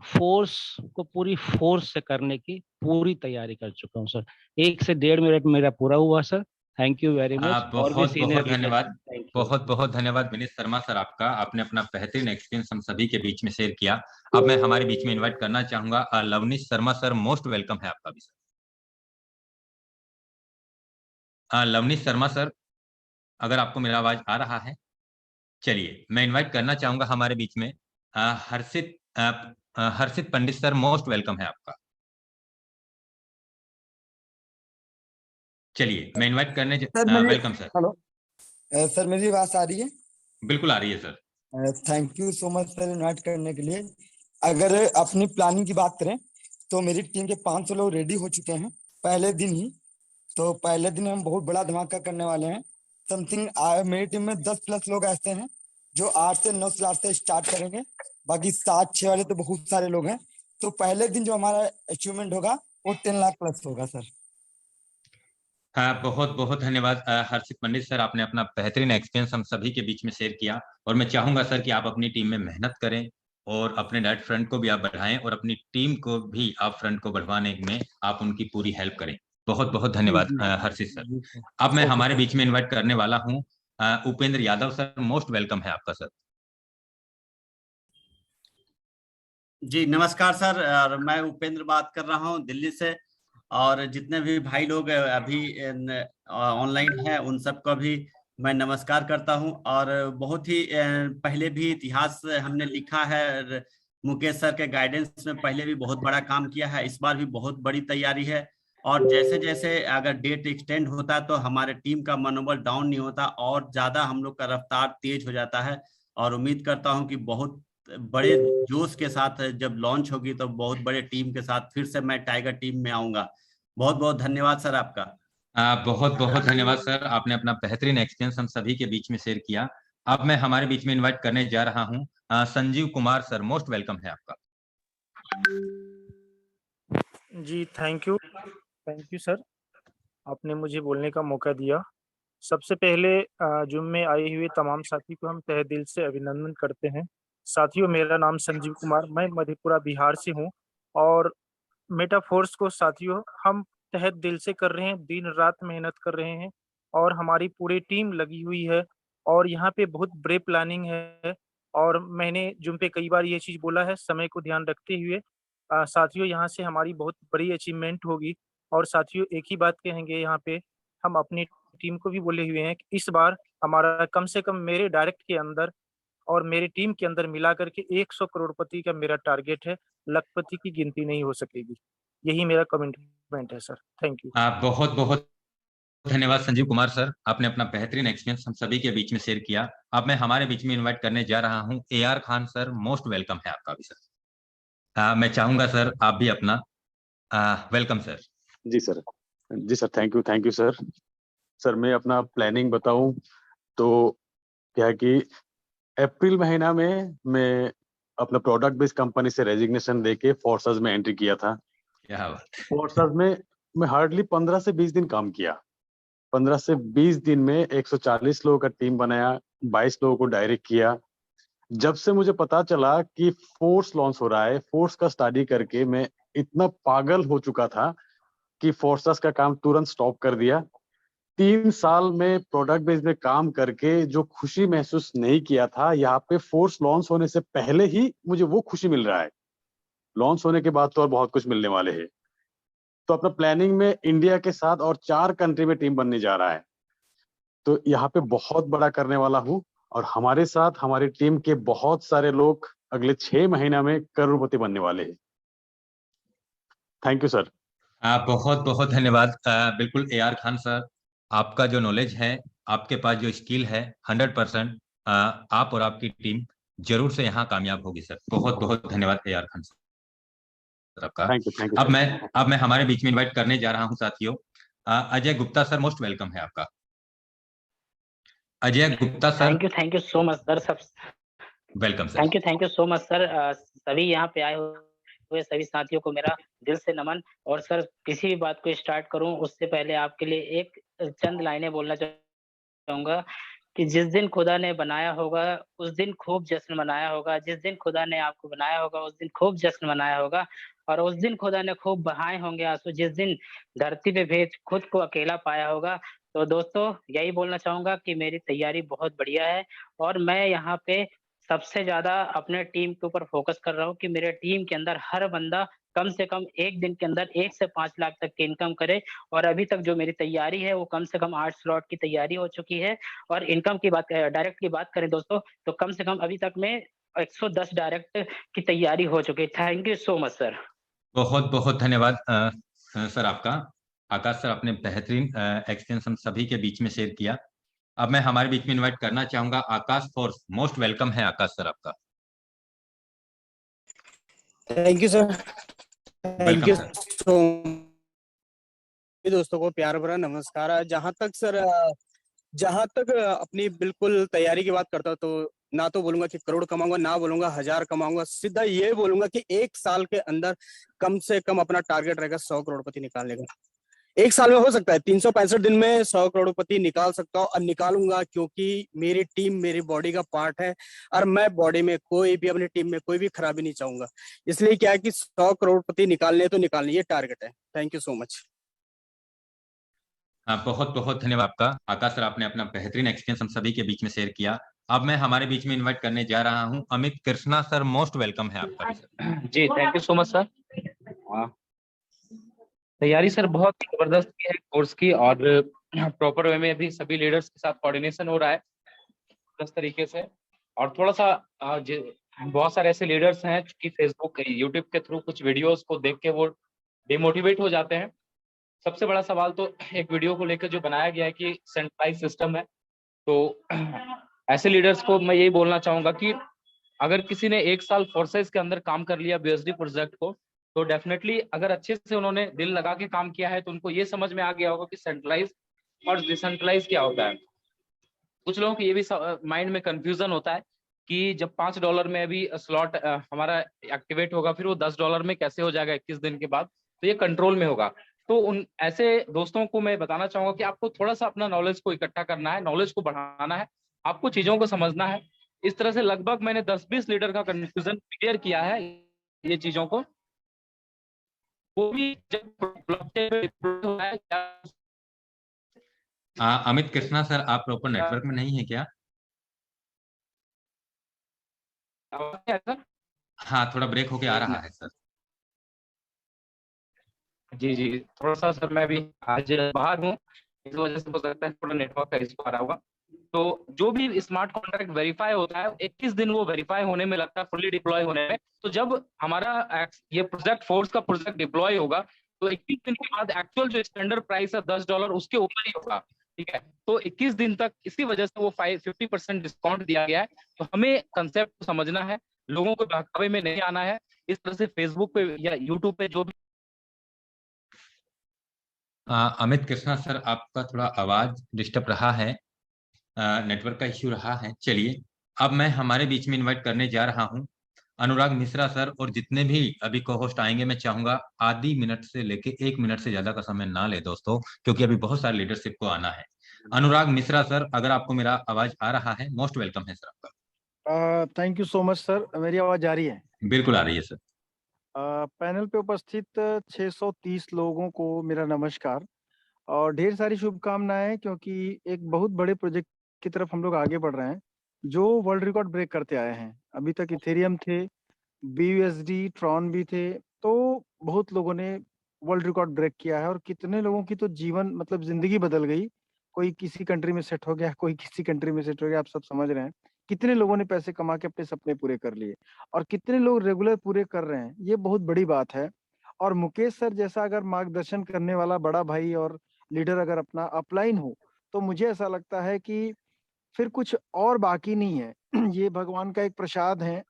फोर्स को पूरी फोर्स से करने की पूरी तैयारी कर चुका हूँ सर। 1 से 1.5 मिनट मेरा पूरा हुआ sir. Thank you very much. और भी बहुत सीनियर बहुत लीडर्स, धन्यवाद। Thank you. बहुत बहुत धन्यवाद विनीत शर्मा सर आपका, आपने अपना बेहतरीन एक्सपीरियंस हम सभी के बीच में शेयर किया। अब मैं हमारे बीच में इनवाइट करना चाहूंगा Lavnish Sharma sir, most welcome है आपका भी सर। लवनीश शर्मा सर, अगर आपको मेरा आवाज आ रहा है, चलिए मैं इनवाइट करना चाहूंगा हमारे बीच में हर्षित हर्षित पंडित सर, मोस्ट वेलकम है आपका। चलिए मैं इनवाइट करने सर मेरी वेलकम सर। हेलो सर, मेरी आवाज आ रही है? बिल्कुल आ रही है sir. Thank you so much sir invite करने के लिए। अगर अपनी प्लानिंग की बात करें तो मेरी टीम के 500 लोग रेडी हो चुके हैं पहले दिन ही। तो पहले दिन हम बहुत बड़ा धमाका करने वाले हैं। समथिंग मेरी टीम में 10+ लोग ऐसे हैं जो 8 से 9 स्लॉट से स्टार्ट करेंगे। बाकी 7-6 वाले तो बहुत सारे लोग हैं। तो पहले दिन जो हमारा अचीवमेंट होगा वो 10 लाख+ होगा सर। हाँ, बहुत बहुत धन्यवाद हर्षित पंडित सर, आपने अपना बेहतरीन एक्सपीरियंस हम सभी के बीच में शेयर किया। और मैं चाहूंगा सर कि आप अपनी टीम में मेहनत करें और अपने डाइट फ्रंट को भी आप बढ़ाएं और अपनी टीम को भी आप फ्रंट को बढ़वाने में आप उनकी पूरी हेल्प करें। बहुत बहुत जी धन्यवाद जी हर्षित सर। जी सर। अब मैं ओके हमारे सर। बीच में इनवाइट करने वाला हूँ Upendra Yadav sir, most welcome है आपका सर। जी नमस्कार सर, और मैं उपेंद्र बात कर रहा हूं दिल्ली से। और जितने भी भाई लोग अभी ऑनलाइन हैं उन सबको भी मैं नमस्कार करता हूं। और बहुत ही पहले भी इतिहास हमने लिखा है। मुकेश सर के गाइडेंस में पहले भी बहुत बड़ा काम किया है, इस बार भी बहुत बड़ी तैयारी है। और जैसे जैसे अगर डेट एक्सटेंड होता है तो हमारे टीम का मनोबल डाउन नहीं होता और ज्यादा हम लोग का रफ्तार तेज हो जाता है। और उम्मीद करता हूं कि बहुत बड़े जोश के साथ जब लॉन्च होगी तो बहुत बड़े टीम के साथ फिर से मैं टाइगर टीम में आऊंगा। बहुत बहुत धन्यवाद सर आपका। बहुत बहुत धन्यवाद सर, आपने अपना बेहतरीन एक्सपीरियंस हम सभी के बीच में शेयर किया। अब मैं हमारे बीच में इनवाइट करने जा रहा हूँ Sanjeev Kumar sir, most welcome है आपका। जी थैंक यू सर, आपने मुझे बोलने का मौका दिया। सबसे पहले जुम में आए हुए तमाम साथी को हम तहे दिल से अभिनंदन करते हैं। साथियों, मेरा नाम संजीव कुमार, मैं मधेपुरा बिहार से हूँ। और मेटाफोर्स को साथियों हम तहे दिल से कर रहे हैं, दिन रात मेहनत कर रहे हैं और हमारी पूरी टीम लगी हुई है। और यहाँ पे बहुत बड़े प्लानिंग है। और मैंने जूम पे कई बार ये चीज़ बोला है, समय को ध्यान रखते हुए साथियों यहाँ से हमारी बहुत बड़ी अचीवमेंट होगी। और साथियों एक ही बात कहेंगे यहाँ पे, हम अपनी टीम को भी बोले हुए हैं कि इस बार हमारा कम से कम मेरे डायरेक्ट के अंदर और मेरी टीम के अंदर मिला करके 100 करोड़पति का मेरा टारगेट है, लखपति की गिनती नहीं हो सकेगी। यही मेरा कमिटमेंट है सर। Thank you. बहुत बहुत धन्यवाद संजीव कुमार सर, आपने अपना बेहतरीन एक्सपीरियंस हम सभी के बीच में शेयर किया। अब मैं हमारे बीच में इनवाइट करने जा रहा हूं AR Khan sir, most welcome है आपका भी सर। मैं चाहूंगा सर आप भी अपना वेलकम सर। जी सर, जी sir, thank you sir. Sir मैं अपना प्लानिंग बताऊं तो क्या है कि अप्रैल महीना में मैं अपना प्रोडक्ट बेस्ड कंपनी से रेजिग्नेशन देके फोर्सेस में एंट्री किया था। क्या बात। फोर्सेस में मैं हार्डली 15 से 20 दिन काम किया। 15 से 20 दिन में 140 लोगों का टीम बनाया, 22 लोगों को डायरेक्ट किया। जब से मुझे पता चला कि फोर्स लॉन्च हो रहा है, फोर्स का स्टडी करके मैं इतना पागल हो चुका था कि फोर्सेस का काम तुरंत स्टॉप कर दिया। 3 साल में प्रोडक्ट बेस में काम करके जो खुशी महसूस नहीं किया था, यहाँ पे फोर्स लॉन्च होने से पहले ही मुझे वो खुशी मिल रहा है। लॉन्च होने के बाद तो और बहुत कुछ मिलने वाले हैं। तो अपना प्लानिंग में इंडिया के साथ और 4 कंट्री में टीम बनने जा रहा है, तो यहाँ पे बहुत बड़ा करने वाला हूँ। और हमारे साथ हमारी टीम के बहुत सारे लोग अगले 6 महीना में करोड़पति बनने वाले हैं। Thank you sir. बहुत बहुत धन्यवाद। बिल्कुल AR खान सर, आपका जो नॉलेज है, आपके पास जो स्किल है, 100% आप और आपकी टीम जरूर से यहाँ कामयाब होगी सर। बहुत बहुत धन्यवाद AR खान सर आपका। थैंक यू अब मैं हमारे बीच में इनवाइट करने जा रहा हूँ साथियों Ajay Gupta sir, most welcome है आपका। Ajay Gupta sir, thank you so much sir. सब welcome sir. Thank you so much sir. सभी यहाँ पे आए हुए सभी साथियों को मेरा दिल से नमन। और सर किसी भी बात को स्टार्ट करूं उससे पहले आपके लिए एक चंद लाइनें बोलना चाहूंगा कि जिस दिन खुदा ने बनाया होगा उस दिन खूब जश्न मनाया होगा। जिस दिन खुदा ने आपको बनाया होगा उस दिन खूब जश्न मनाया होगा। और उस दिन खुदा ने खूब बहाए होंगे आंसू, जिस दिन धरती पे भेज खुद को अकेला पाया होगा। तो दोस्तों यही बोलना चाहूंगा कि मेरी तैयारी बहुत बढ़िया है और मैं यहाँ पे सबसे ज्यादा अपने टीम के ऊपर फोकस कर रहा हूँ कि मेरे टीम के अंदर हर बंदा कम से कम एक दिन के अंदर 1 से 5 लाख तक की इनकम करे। और अभी तक जो मेरी तैयारी है वो कम से कम 8 स्लॉट की तैयारी हो चुकी है। और इनकम की बात, डायरेक्ट की बात करें दोस्तों, तो कम से कम अभी तक में 110 डायरेक्ट की तैयारी हो चुकी है। Thank you so much sir. बहुत बहुत धन्यवाद सर आपका। आकाश सर, आपने बेहतरीन एक्सपीरियंस हम सभी के बीच में शेयर किया। अब मैं हमारे बीच में इनवाइट करना चाहूंगा आकाश फोर्स, मोस्ट वेलकम है आकाश सर आपका। Thank you sir. Thank you sir. So दोस्तों को प्यार भरा नमस्कार। जहां तक अपनी बिल्कुल तैयारी की बात करता तो ना तो बोलूंगा कि करोड़ कमाऊंगा, ना बोलूंगा 1000 कमाऊंगा, सीधा ये बोलूंगा कि 1 साल के अंदर कम से कम अपना टारगेट रहेगा 100 करोड़पति निकालने का। 1 साल में हो सकता है, 365 दिन में 100 करोड़पति निकाल सकता हूँ और निकालूंगा, क्योंकि मेरी टीम मेरी बॉडी का पार्ट है और मैं बॉडी में कोई भी, अपनी टीम में कोई भी खराबी नहीं चाहूंगा। इसलिए क्या है कि 100 करोड़पति निकालने तो निकालने, ये टारगेट है। Thank you so much. बहुत बहुत धन्यवाद आपका आकाश सर, आपने अपना बेहतरीन एक्सपीरियंस हम सभी के बीच में शेयर किया। अब मैं हमारे बीच में इनवाइट करने जा रहा हूं Amit Krishna sir, most welcome है आपका भी सर। जी thank you so much sir. तैयारी सर बहुत जबरदस्त की है कोर्स की और प्रॉपर वे में अभी सभी लीडर्स के साथ कोऑर्डिनेशन हो रहा है इस तरीके से। और थोड़ा सा बहुत सारे ऐसे लीडर्स हैं कि फेसबुक यूट्यूब के थ्रू कुछ वीडियोस को देख के वो डिमोटिवेट हो जाते हैं। सबसे बड़ा सवाल तो एक वीडियो को लेकर जो बनाया गया है कि सेंट्रलाइज सिस्टम है, तो ऐसे लीडर्स को मैं यही बोलना चाहूंगा कि अगर किसी ने 1 साल फोर्सेस के अंदर काम कर लिया BSD प्रोजेक्ट को, तो डेफिनेटली अगर अच्छे से उन्होंने दिल लगा के काम किया है तो उनको ये समझ में आ गया होगा कि सेंट्रलाइज और डिसेंट्रलाइज क्या होता है। कुछ लोगों को ये भी माइंड में कंफ्यूजन होता है कि जब $5 में अभी स्लॉट हमारा एक्टिवेट होगा, फिर वो $10 में कैसे हो जाएगा 21 दिन के बाद, तो ये कंट्रोल में होगा। तो उन ऐसे दोस्तों को मैं बताना चाहूंगा कि आपको थोड़ा सा अपना नॉलेज को इकट्ठा करना है, नॉलेज को बढ़ाना है, आपको चीजों को समझना है। इस तरह से लगभग मैंने 10-20 लीडर का कंफ्यूजन क्लियर किया है ये चीजों को। वो भी जब अमित कृष्णा सर, आप प्रॉपर नेटवर्क में नहीं है क्या? आवाज नहीं आ रहा सर? हाँ, थोड़ा ब्रेक होके आ रहा है सर। जी जी, थोड़ा सा सर मैं भी आज बाहर हूँ, इस वजह से हो सकता है थोड़ा नेटवर्क का इशू आ रहा होगा। तो जो भी स्मार्ट कॉन्ट्रैक्ट वेरीफाई होता है 21 दिन वो वेरीफाई होने में लगता है, फुल्ली डिप्लॉय होने में। तो जब हमारा ये प्रोजेक्ट फोर्स का प्रोजेक्ट डिप्लॉय होगा तो 21 दिन के बाद एक्चुअल जो स्टैंडर्ड प्राइस है $10 उसके ऊपर ही होगा, ठीक है। तो 21 दिन तक इसी वजह से वो 50% डिस्काउंट दिया गया है। तो हमें कंसेप्ट को समझना है, लोगों को बहकावे में नहीं आना है। इस तरह से फेसबुक पे या यूट्यूब पे जो भी अमित कृष्णा सर, आपका थोड़ा आवाज डिस्टर्ब रहा है, नेटवर्क का इश्यू रहा है। चलिए, अब मैं हमारे बीच में इनवाइट करने जा रहा हूं अनुराग मिश्रा सर, और जितने भी अभी को होस्ट आएंगे मैं चाहूंगा आधी मिनट से लेके 1 मिनट से ज्यादा का समय ना ले दोस्तों, क्योंकि अभी बहुत सारे लीडरशिप को आना है। अनुराग मिश्रा सर, अगर आपको मेरा आवाज आ रहा है, मोस्ट वेलकम है सर आपका। Thank you so much sir. मेरी आवाज आ रही है? बिल्कुल आ रही है सर। पैनल पे उपस्थित 630 लोगों को मेरा नमस्कार और ढेर सारी शुभकामनाएं, क्योंकि एक बहुत बड़े प्रोजेक्ट की तरफ हम लोग आगे बढ़ रहे हैं जो वर्ल्ड रिकॉर्ड ब्रेक करते आए हैं। अभी तक इथेरियम थे, BUSD, ट्रॉन भी थे, तो बहुत लोगों ने वर्ल्ड रिकॉर्ड ब्रेक किया है और कितने लोगों की तो जीवन मतलब जिंदगी बदल गई। कोई किसी कंट्री में सेट हो गया, कोई किसी कंट्री में सेट हो गया, आप सब समझ रहे हैं। कितने लोगों ने पैसे कमा के अपने सपने पूरे कर लिए और कितने लोग रेगुलर पूरे कर रहे हैं, ये बहुत बड़ी बात है। और मुकेश सर जैसा अगर मार्गदर्शन करने वाला बड़ा भाई और लीडर अगर अपना अपलाइन हो, तो मुझे ऐसा लगता है कि फिर कुछ और बाकी नहीं है। ये भगवान का एक प्रसाद है।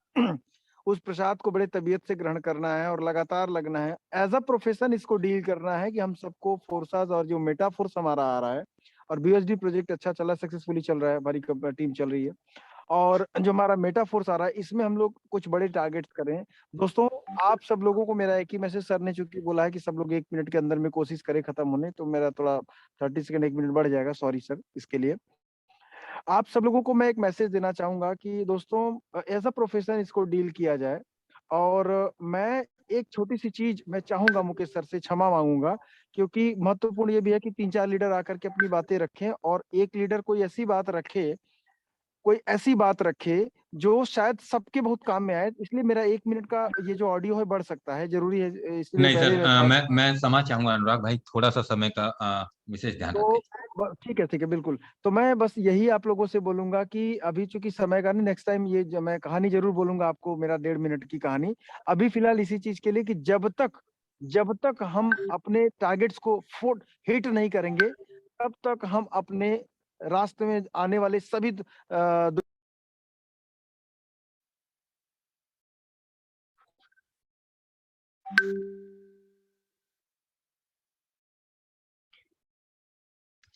उस प्रसाद को बड़े तबीयत से ग्रहण करना है और लगातार लगना है। एज अ प्रोफेशन इसको डील करना है कि हम सबको फोर्सेस और जो मेटा फोर्स हमारा आ रहा है और BUSD प्रोजेक्ट अच्छा चला, सक्सेसफुली चल रहा है, हमारी टीम चल रही है, और जो हमारा मेटा फोर्स आ रहा है इसमें हम लोग कुछ बड़े टारगेट्स करें। दोस्तों, आप सब लोगों को मेरा एक ही मैसेज, सर ने चूंकि बोला है कि सब लोग 1 मिनट के अंदर में कोशिश करें खत्म होने, तो मेरा थोड़ा 30 सेकंड 1 मिनट बढ़ जाएगा, सॉरी सर इसके लिए। आप सब लोगों को मैं एक मैसेज देना चाहूंगा कि दोस्तों एज अ प्रोफेशन इसको डील किया जाए। और मैं एक छोटी सी चीज मैं चाहूंगा, मुकेश सर से क्षमा मांगूंगा, क्योंकि महत्वपूर्ण ये भी है कि 3-4 लीडर आकर के अपनी बातें रखें और एक लीडर कोई ऐसी बात रखे जो शायद सबके बहुत काम में आए। इसलिए मेरा 1 मिनट का ये जो ऑडियो है बढ़ सकता है, जरूरी है, इसलिए नहीं पहले सर, मैं क्षमा चाहूंगा अनुराग भाई, थोड़ा सा समय का विशेष ध्यान रखें। तो ठीक है बिल्कुल। तो मैं बस यही आप लोगों से बोलूंगा कि अभी चूंकि समय का नहीं, नेक्स्ट टाइम ये जो मैं कहानी जरूर बोलूंगा आपको, मेरा 1.5 मिनट की कहानी। अभी फिलहाल इसी चीज के लिए कि जब तक हम अपने टारगेट्स को हिट नहीं करेंगे, तब तक हम अपने रास्ते में आने वाले सभी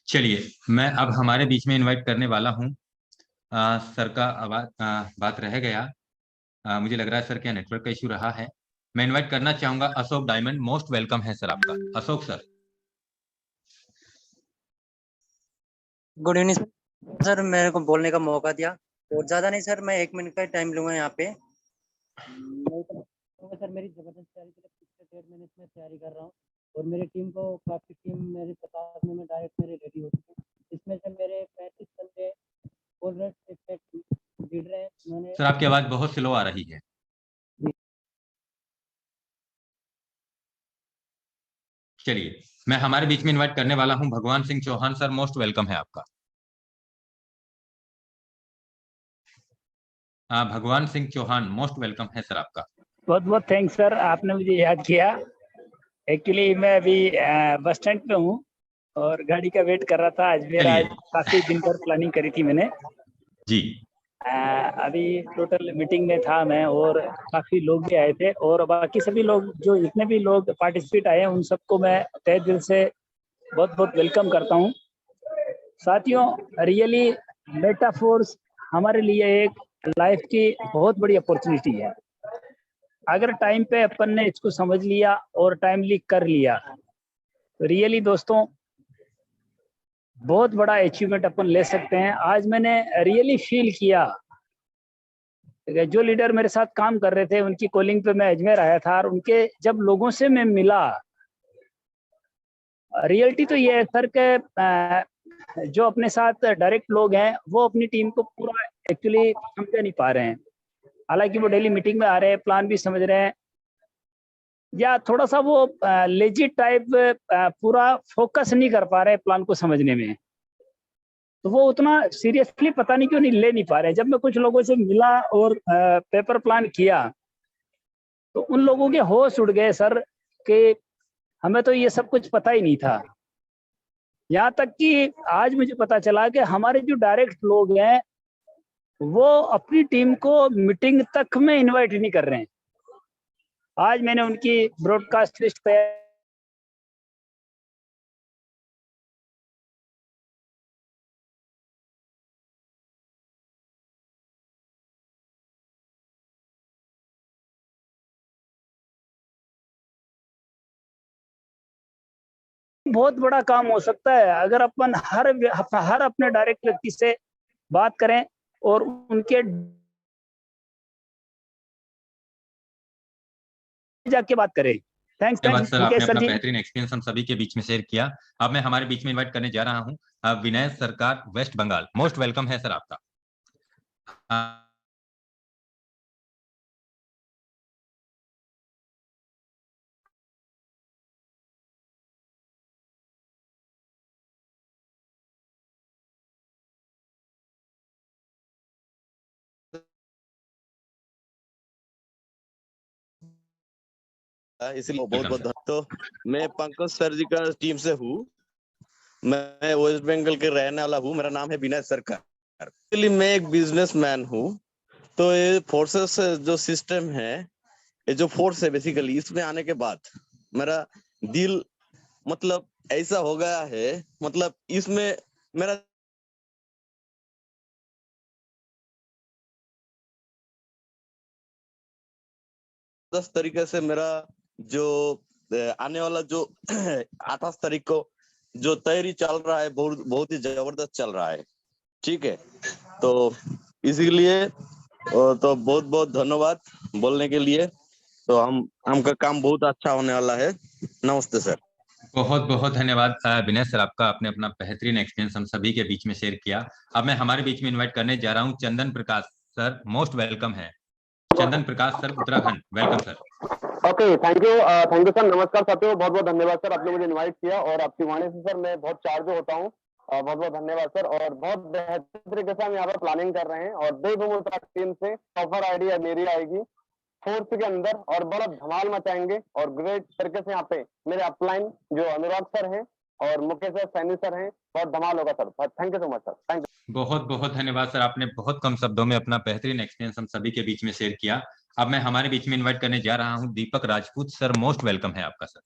चलिए, मैं अब हमारे बीच में इनवाइट करने वाला हूं सर का आवाज, बात रह गया। मुझे लग रहा है सर क्या नेटवर्क का इश्यू रहा है। मैं इनवाइट करना चाहूंगा अशोक डायमंड, मोस्ट वेलकम है सर आपका। Ashok sir. Good evening sir, मेरे को बोलने का मौका दिया। और ज्यादा नहीं सर, मैं 1 मिनट का टाइम लूंगा यहाँ पे। सर मेरी जबरदस्त तैयारी के लिए पिछले 1.5 महीने से मैं तैयारी कर रहा हूँ और मेरी टीम मेरे 50 में डायरेक्ट मेरे रेडी हो चुके हैं। इसमें से मेरे 35 बंदे लीडर हैं। उन्होंने सर आपकी आवाज बहुत स्लो आ रही है। चलिए, मैं हमारे बीच में इनवाइट करने वाला हूं Bhagwan Singh Chauhan sir, most welcome है आपका। भगवान सिंह चौहान, मोस्ट वेलकम है सर आपका। बहुत बहुत थैंक्स सर, आपने मुझे याद किया। एक्चुअली मैं अभी बस स्टैंड पे हूँ और गाड़ी का वेट कर रहा था। आज मेरा काफी दिन पर प्लानिंग करी थी मैंने जी। अभी टोटल मीटिंग में था मैं और काफी लोग भी आए थे और बाकी सभी लोग जो जितने भी लोग पार्टिसिपेट आए हैं उन सबको मैं तहे दिल से बहुत बहुत वेलकम करता हूँ। साथियों, रियली मेटाफोर्स हमारे लिए एक लाइफ की बहुत बड़ी अपॉर्चुनिटी है। अगर टाइम पे अपन ने इसको समझ लिया और टाइमली कर लिया तो रियली दोस्तों बहुत बड़ा अचीवमेंट अपन ले सकते हैं। आज मैंने रियली फील किया, जो लीडर मेरे साथ काम कर रहे थे उनकी कॉलिंग पे मैं अजमेर आया था और उनके जब लोगों से मैं मिला, रियलिटी तो ये है सर के जो अपने साथ डायरेक्ट लोग हैं वो अपनी टीम को पूरा एक्चुअली समझ नहीं पा रहे हैं। हालांकि वो डेली मीटिंग में आ रहे हैं, प्लान भी समझ रहे हैं, या थोड़ा सा वो लेजी टाइप पूरा फोकस नहीं कर पा रहे प्लान को समझने में, तो वो उतना सीरियसली पता नहीं क्यों नहीं ले नहीं पा रहे। जब मैं कुछ लोगों से मिला और पेपर प्लान किया तो उन लोगों के होश उड़ गए सर कि हमें तो ये सब कुछ पता ही नहीं था। यहाँ तक कि आज मुझे पता चला कि हमारे जो डायरेक्ट लोग हैं वो अपनी टीम को मीटिंग तक में इनवाइट नहीं कर रहे हैं। आज मैंने उनकी ब्रॉडकास्ट लिस्ट तैयार बहुत बड़ा काम हो सकता है अगर अपन हर अपने डायरेक्ट व्यक्ति से बात करें और उनके जाके बात करें। थैंक्स सर, आपने अपना बेहतरीन एक्सपीरियंस हम सभी के बीच में शेयर किया। अब मैं हमारे बीच में इनवाइट करने जा रहा हूं विनय सरकार, वेस्ट बंगाल। मोस्ट वेलकम है सर आपका। इसलिए बहुत बहुत तो मैं पंकज सर जी का टीम से हूँ। मैं वेस्ट बंगाल के रहने वाला हूँ। मेरा नाम है विनय सरकार। एक्चुअली मैं एक बिजनेसमैन हूँ। तो ये फोर्सेस जो सिस्टम है, ये जो फोर्स है बेसिकली, इसमें आने के बाद मेरा दिल मतलब ऐसा हो गया है, मतलब इसमें मेरा तरीके से मेरा जो आने वाला जो 28 तारीख को जो तैयारी चल रहा है बहुत ही जबरदस्त चल रहा है। ठीक है, तो इसीलिए तो बहुत बहुत धन्यवाद बोलने के लिए। तो हमका काम बहुत अच्छा होने वाला है। नमस्ते सर। बहुत बहुत धन्यवाद विनय सर आपका। आपने अपना बेहतरीन एक्सपीरियंस हम सभी के बीच में शेयर किया। अब मैं हमारे बीच में इनवाइट करने जा रहा हूँ Chandan Prakash sir. Most welcome है Chandan Prakash sir, Uttarakhand. Welcome sir. Okay, thank you sir. नमस्कार साथियों, बहुत बहुत धन्यवाद सर, आपने मुझे इनवाइट किया और आपकी वाणी से सर मैं बहुत चार्ज होता हूँ। बहुत बहुत धन्यवाद सर। और बहुत बेहतर तरीके से हम यहाँ पर प्लानिंग कर रहे हैं और देवभूमि उत्तराखंड टीम से ऑफर आइडिया मेरी आएगी फोर्स के अंदर और बड़ा धमाल मचाएंगे। और ग्रेट तरीके से यहाँ पे मेरे अपलाइन जो अनुराग सर हैं और मुकेश सर, सैनी सर हैं, बहुत धमाल होगा sir. Thank you so much sir. Thank you. बहुत बहुत धन्यवाद सर। आपने बहुत कम शब्दों में अपना बेहतरीन एक्सपीरियंस हम सभी के बीच में शेयर किया। अब मैं हमारे बीच में इनवाइट करने जा रहा हूं दीपक राजपूत सर। मोस्ट वेलकम है आपका सर।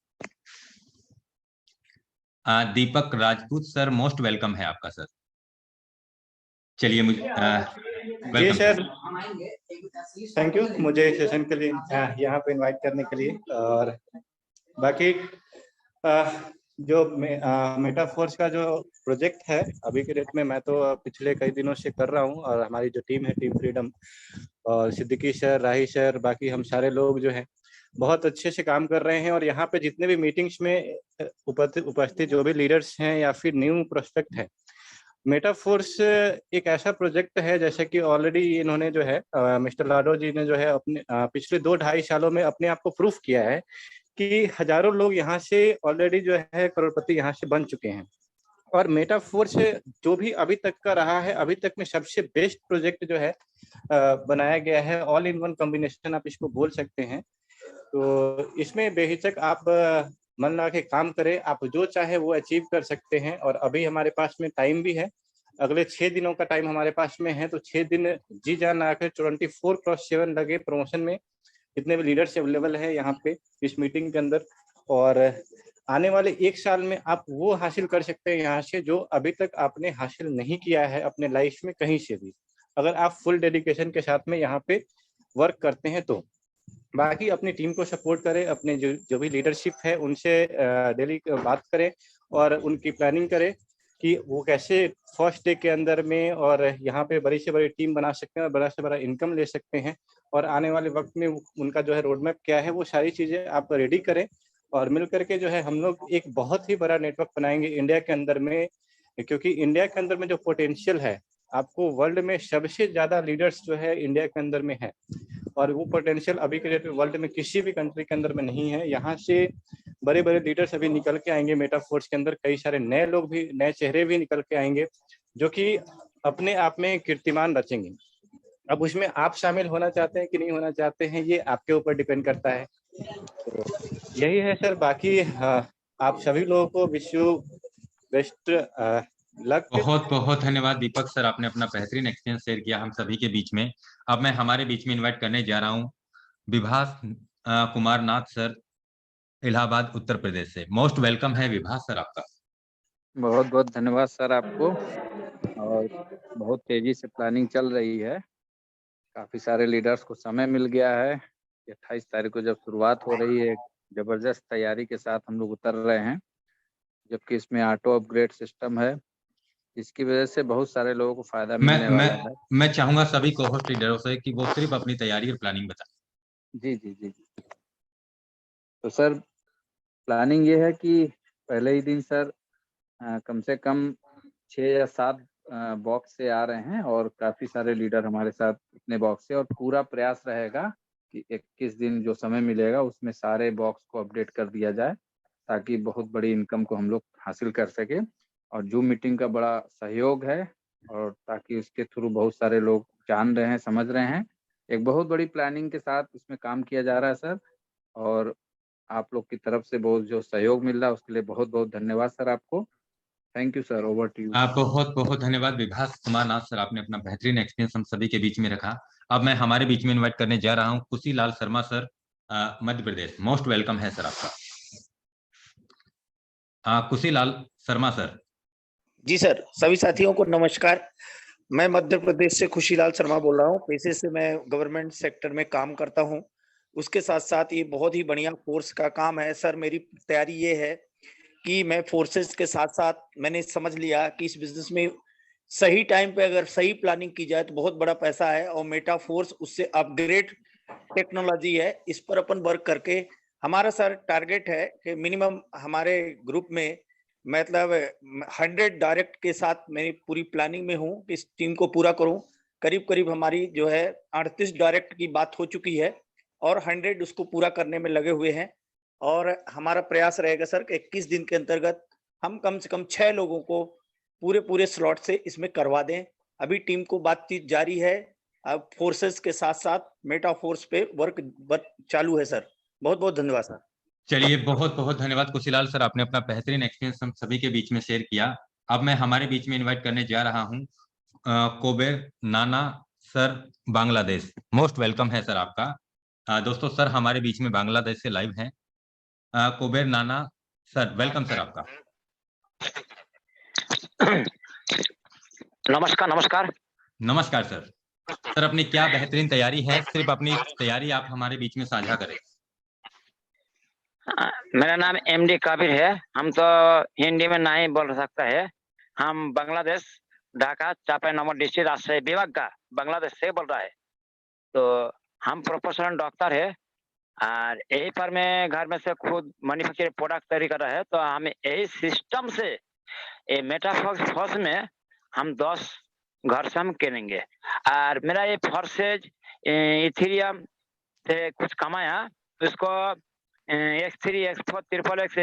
दीपक राजपूत सर, मोस्ट वेलकम है आपका सर। चलिए मुझे जी सर, थैंक यू मुझे सेशन के लिए यहाँ पे इनवाइट करने के लिए। और बाकी जो मेटाफोर्स का जो प्रोजेक्ट है अभी के डेट में मैं तो पिछले कई दिनों से कर रहा हूँ। और हमारी जो टीम है, टीम फ्रीडम और सिद्दीकी सर, राही सर, बाकी हम सारे लोग जो है बहुत अच्छे से काम कर रहे हैं। और यहाँ पे जितने भी मीटिंग्स में उपस्थित जो भी लीडर्स हैं या फिर न्यू प्रोस्पेक्ट है, मेटाफोर्स एक ऐसा प्रोजेक्ट है जैसे कि ऑलरेडी इन्होंने जो है मिस्टर लाडो जी ने जो है अपने पिछले 2-2.5 सालों में अपने आप को प्रूफ किया है कि हजारों लोग यहाँ से ऑलरेडी जो है करोड़पति यहाँ से बन चुके हैं। और मेटाफोर्स जो भी अभी तक का रहा है, अभी तक में सबसे बेस्ट प्रोजेक्ट जो है बनाया गया है। ऑल इन वन कॉम्बिनेशन आप इसको बोल सकते हैं। तो इसमें बेहिचक आप मन लगा के काम करें, आप जो चाहे वो अचीव कर सकते हैं। और अभी हमारे पास में टाइम भी है, अगले 6 दिनों का टाइम हमारे पास में है। तो 6 दिन जी जान आकर 24/7 लगे प्रमोशन में जितने भी लीडर्स अवेलेबल है यहाँ पे इस मीटिंग के अंदर। और आने वाले 1 साल में आप वो हासिल कर सकते हैं यहाँ से जो अभी तक आपने हासिल नहीं किया है अपने लाइफ में कहीं से भी, अगर आप फुल डेडिकेशन के साथ में यहाँ पे वर्क करते हैं तो। बाकी अपनी टीम को सपोर्ट करें, अपने जो भी लीडरशिप है उनसे डेली बात करें और उनकी प्लानिंग करें कि वो कैसे फर्स्ट डे के अंदर में और यहाँ पे बड़ी से बड़ी टीम बना सकते हैं और बड़ा से बड़ा इनकम ले सकते हैं। और आने वाले वक्त में उनका जो है रोड मैप क्या है वो सारी चीज़ें आप रेडी करें और मिल करके जो है हम लोग एक बहुत ही बड़ा नेटवर्क बनाएंगे इंडिया के अंदर में। क्योंकि इंडिया के अंदर में जो पोटेंशियल है आपको वर्ल्ड में सबसे ज्यादा लीडर्स जो है इंडिया के अंदर में है, और वो पोटेंशियल अभी के डेट में वर्ल्ड में किसी भी कंट्री के अंदर में नहीं है। यहाँ से बड़े बड़े लीडर्स अभी निकल के आएंगे मेटाफोर्स के अंदर, कई सारे नए लोग भी, नए चेहरे भी निकल के आएंगे जो कि अपने आप में कीर्तिमान रचेंगे। अब उसमें आप शामिल होना चाहते हैं कि नहीं होना चाहते हैं, ये आपके ऊपर डिपेंड करता है। तो यही है सर, बाकी आप सभी लोगों को विश यू बेस्ट लक। बहुत बहुत धन्यवाद दीपक सर, आपने अपना बेहतरीन एक्सपीरियंस शेयर किया हम सभी के बीच में। अब मैं हमारे बीच में इनवाइट करने जा रहा हूँ विभास कुमार नाथ सर, इलाहाबाद उत्तर प्रदेश से। मोस्ट वेलकम है विभास सर आपका। बहुत बहुत धन्यवाद सर आपको। और बहुत तेजी से प्लानिंग चल रही है, काफी सारे लीडर्स को समय मिल गया है। 28 तारीख को जब शुरुआत हो रही है, जबरदस्त तैयारी के साथ हम लोग उतर रहे हैं, जबकि इसमें ऑटो अपग्रेड सिस्टम है, इसकी वजह से बहुत सारे लोगों को फायदा मिलने वाला है। मैं चाहूंगा सभी कोहोस्ट लीडरों से कि वो सिर्फ अपनी तैयारी और प्लानिंग बताएं। जी जी जी। तो सर प्लानिंग ये है कि पहले ही दिन सर कम से कम 6 या 7 बॉक्स से आ रहे हैं, और काफी सारे लीडर हमारे साथ इतने बॉक्स से, और पूरा प्रयास रहेगा कि 21 दिन जो समय मिलेगा उसमें सारे बॉक्स को अपडेट कर दिया जाए, ताकि बहुत बड़ी इनकम को हम लोग हासिल कर सके। और जूम मीटिंग का बड़ा सहयोग है, और ताकि उसके थ्रू बहुत सारे लोग जान रहे हैं, समझ रहे हैं। एक बहुत बड़ी प्लानिंग के साथ इसमें काम किया जा रहा है सर, और आप लोग की तरफ से बहुत जो सहयोग मिल रहा है उसके लिए बहुत बहुत धन्यवाद सर आपको। Thank you sir, over to you. बहुत बहुत धन्यवाद विभास कुमार नाथ सर, आपने अपना बेहतरीन एक्सपीरियंस हम सभी के बीच में रखा। अब मैं हमारे बीच में इनवाइट करने जा रहा हूँ कुशी Lal Sharma sir, Madhya Pradesh. Most welcome है सर आपका। कुशी लाल शर्मा सर। जी सर, सभी साथियों को नमस्कार। मैं मध्य प्रदेश से खुशीलाल शर्मा बोल रहा हूँ। पेशे से मैं गवर्नमेंट सेक्टर में काम करता हूँ, उसके साथ साथ ये बहुत ही बढ़िया फोर्स का काम है। सर मेरी तैयारी ये है कि मैं फोर्सेस के साथ साथ मैंने समझ लिया कि इस बिजनेस में सही टाइम पे अगर सही प्लानिंग की जाए तो बहुत बड़ा पैसा है, और मेटा फोर्स उससे अपग्रेड टेक्नोलॉजी है, इस पर अपन वर्क करके हमारा सर टारगेट है कि मिनिमम हमारे ग्रुप में मतलब 100 डायरेक्ट के साथ मैं पूरी प्लानिंग में हूँ कि इस टीम को पूरा करूँ। करीब करीब हमारी जो है 38 डायरेक्ट की बात हो चुकी है, और 100 उसको पूरा करने में लगे हुए हैं। और हमारा प्रयास रहेगा सर कि 21 दिन के अंतर्गत हम कम से कम 6 लोगों को पूरे स्लॉट से इसमें करवा दें। अभी टीम को बातचीत जारी है, अब फोर्सेस के साथ साथ मेटा फोर्स पे वर्क चालू है सर। बहुत बहुत धन्यवाद सर। चलिए बहुत बहुत धन्यवाद कुशीलाल सर, आपने अपना बेहतरीन एक्सपीरियंस हम सभी के बीच में शेयर किया। अब मैं हमारे बीच में इनवाइट करने जा रहा हूँ कोबेर नाना सर, बांग्लादेश। मोस्ट वेलकम है सर आपका। दोस्तों सर हमारे बीच में बांग्लादेश से लाइव हैं। कोबेर नाना सर, वेलकम सर आपका। नमस्कार नमस्कार नमस्कार सर। सर अपनी क्या बेहतरीन तैयारी है, सिर्फ अपनी तैयारी आप हमारे बीच में साझा करें। मेरा नाम एमडी काबिर है। हम तो हिंदी में नहीं बोल सकता है। हम बांग्लादेश ढाका चापाई नंबर डिस्ट्रिक्ट राजशाही विभाग का बांग्लादेश से बोल रहा है। तो हम प्रोफेशनल डॉक्टर है, और यही पर मैं घर में से खुद मैन्युफैक्चर प्रोडक्ट तैयारी कर रहा है। तो हम यही सिस्टम से ये मेटाफोर्स में हम 10 घर से हम करेंगे। और मेरा ये फोर्सेज इथेरियम से कुछ कमाया, उसको X3 X4 triple X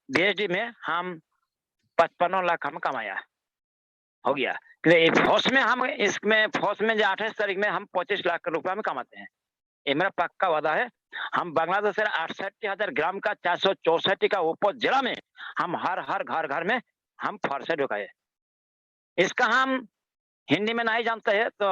BSD में हम 55 लाख हम कमाया हो गया। फोर्स में हम इसमें फोर्स में जो 28 तारीख में हम 25 लाख रुपए हम कमाते हैं। ये मेरा पक्का वादा है। हम बांग्लादेश से 68,000 ग्राम का 464 का उपज जिला में हम हर घर में हम फोर्स ढुकाए। इसका हम हिंदी में नहीं जानते हैं तो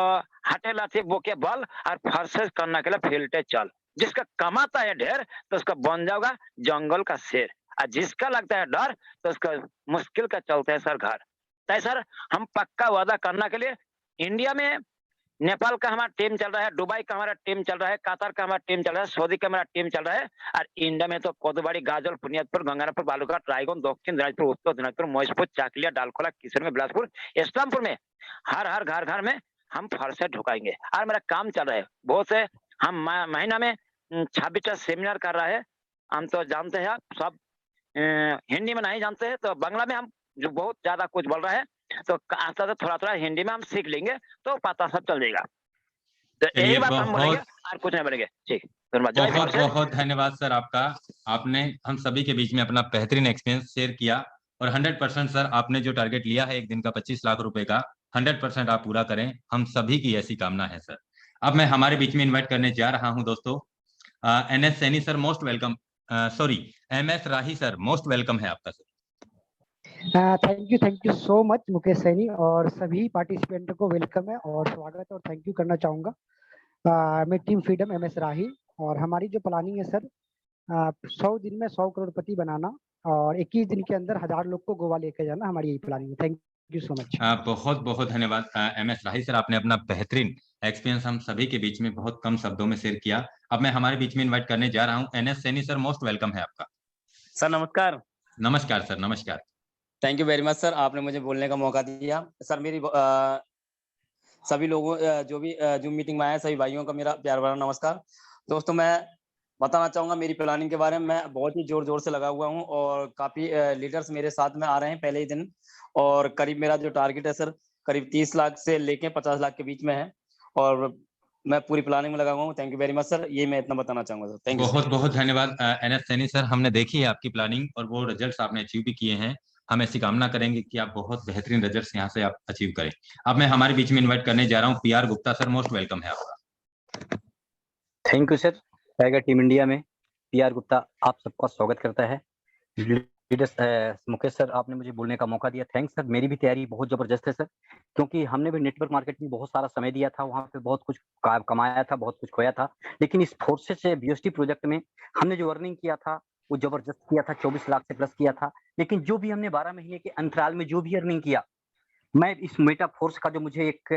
हटे लाठी बोके बल और फोर्सेस करने के लिए फील्ड चल। जिसका कमाता है ढेर तो उसका बन जाएगा जंगल का शेर, और जिसका लगता है डर तो उसका मुश्किल का चलता है सर घर। तो सर हम पक्का वादा करने के लिए इंडिया में नेपाल का हमारा टीम चल रहा है, दुबई का हमारा टीम चल रहा है, कतर का हमारा टीम चल रहा है, सऊदी का हमारा टीम चल रहा है, और इंडिया में तो कोतवाड़ी, गाजल, बुनियादपुर, गंगारामपुर, बालूघाट, रायगंज, दक्षिण दिनाजपुर, उत्तर दिनाजपुर, महेशपुर, चाकलिया, डालखोला, किशनगंज, बिलासपुर, इस्लामपुर में हर घर में हम फर्स्ट ढुकाएंगे। और मेरा काम चल रहा है बहुत से। हम महीना में 26 सेमिनार कर रहा है। हम तो जानते हैं आप सब हिंदी में नहीं जानते हैं तो बांग्ला में हम जो बहुत ज्यादा कुछ बोल रहा है। तो आस्ता आस्ता थोड़ा थोड़ा हिंदी में हम सीख लेंगे तो पता सब चल जाएगा। तो यही चलिए बात हम बोलेंगे बहुत और कुछ नहीं बोलेंगे। ठीक, धन्यवाद। जय बहुत भारत। बहुत धन्यवाद सर आपका। आपने हम सभी के बीच में अपना बेहतरीन एक्सपीरियंस शेयर किया और 100% सर आपने जो टारगेट लिया है एक दिन का 25 लाख रुपए का 100% आप पूरा करें, हम सभी की ऐसी कामना है सर। अब मैं हमारे बीच में इनवाइट करने जा रहा हूं दोस्तों NS Saini sir, most welcome. Sorry, MS राही सर, मोस्ट वेलकम है आपका sir. Thank you so much Mukesh Saini, और सभी पार्टिसिपेंट को वेलकम है और स्वागत और थैंक यू करना चाहूँगा। मैं टीम फ्रीडम MS राही, और हमारी जो प्लानिंग है सर 100 दिन में 100 करोड़पति बनाना और 21 दिन के अंदर 1000 लोग को गोवा लेके जाना, हमारी यही प्लानिंग है। Thank you so much. बहुत बहुत धन्यवाद MS राही सर, आपने अपना बेहतरीन एक्सपीरियंस हम सभी के बीच में बहुत कम शब्दों में शेयर किया। अब मैं हमारे बीच में इनवाइट करने जा रहा हूं NS Saini sir, most welcome है आपका। सर नमस्कार। नमस्कार सर, नमस्कार। Thank you very much sir, आपने मुझे बोलने का मौका दिया। सर मेरी सभी लोगों जो भी जूम मीटिंग में आए सभी भाइयों का मेरा प्यार भरा नमस्कार। दोस्तों मैं बताना चाहूँगा मेरी प्लानिंग के बारे में। मैं बहुत ही जोर से लगा हुआ हूँ और काफ़ी लीडर्स मेरे साथ में आ रहे हैं पहले ही दिन, और करीब मेरा जो टारगेट है सर करीब 30 लाख से लेके 50 लाख के बीच में है, और मैं पूरी प्लानिंग में लगा हुआ हूँ। Thank you very much sir, ये मैं इतना बताना चाहूँगा सर। Thank you. बहुत बहुत धन्यवाद NS सैनी सर, हमने देखी है आपकी प्लानिंग और वो रिजल्ट्स आपने अचीव भी किए हैं। हम ऐसी कामना करेंगे कि आप बहुत बेहतरीन रिजल्ट्स यहाँ से आप अचीव करें। अब मैं हमारे बीच में इनवाइट करने जा रहा हूँ PR Gupta sir, most welcome है आपका। Thank you sir. Tiger team India में PR गुप्ता आप सबका स्वागत करता है। लीडर्स मुकेश सर, आपने मुझे बोलने का मौका दिया, थैंक्स सर। मेरी भी तैयारी बहुत जबरदस्त है सर, क्योंकि हमने भी नेटवर्क मार्केट में बहुत सारा समय दिया था, वहाँ पे बहुत कुछ कमाया था, बहुत कुछ खोया था, लेकिन इस फोर्सेस से BST प्रोजेक्ट में हमने जो अर्निंग किया था वो जबरदस्त किया था, 24 लाख से प्लस किया था। लेकिन जो भी हमने 12 महीने के अंतराल में जो भी अर्निंग किया, मैं इस मेटा फोर्स का जो मुझे एक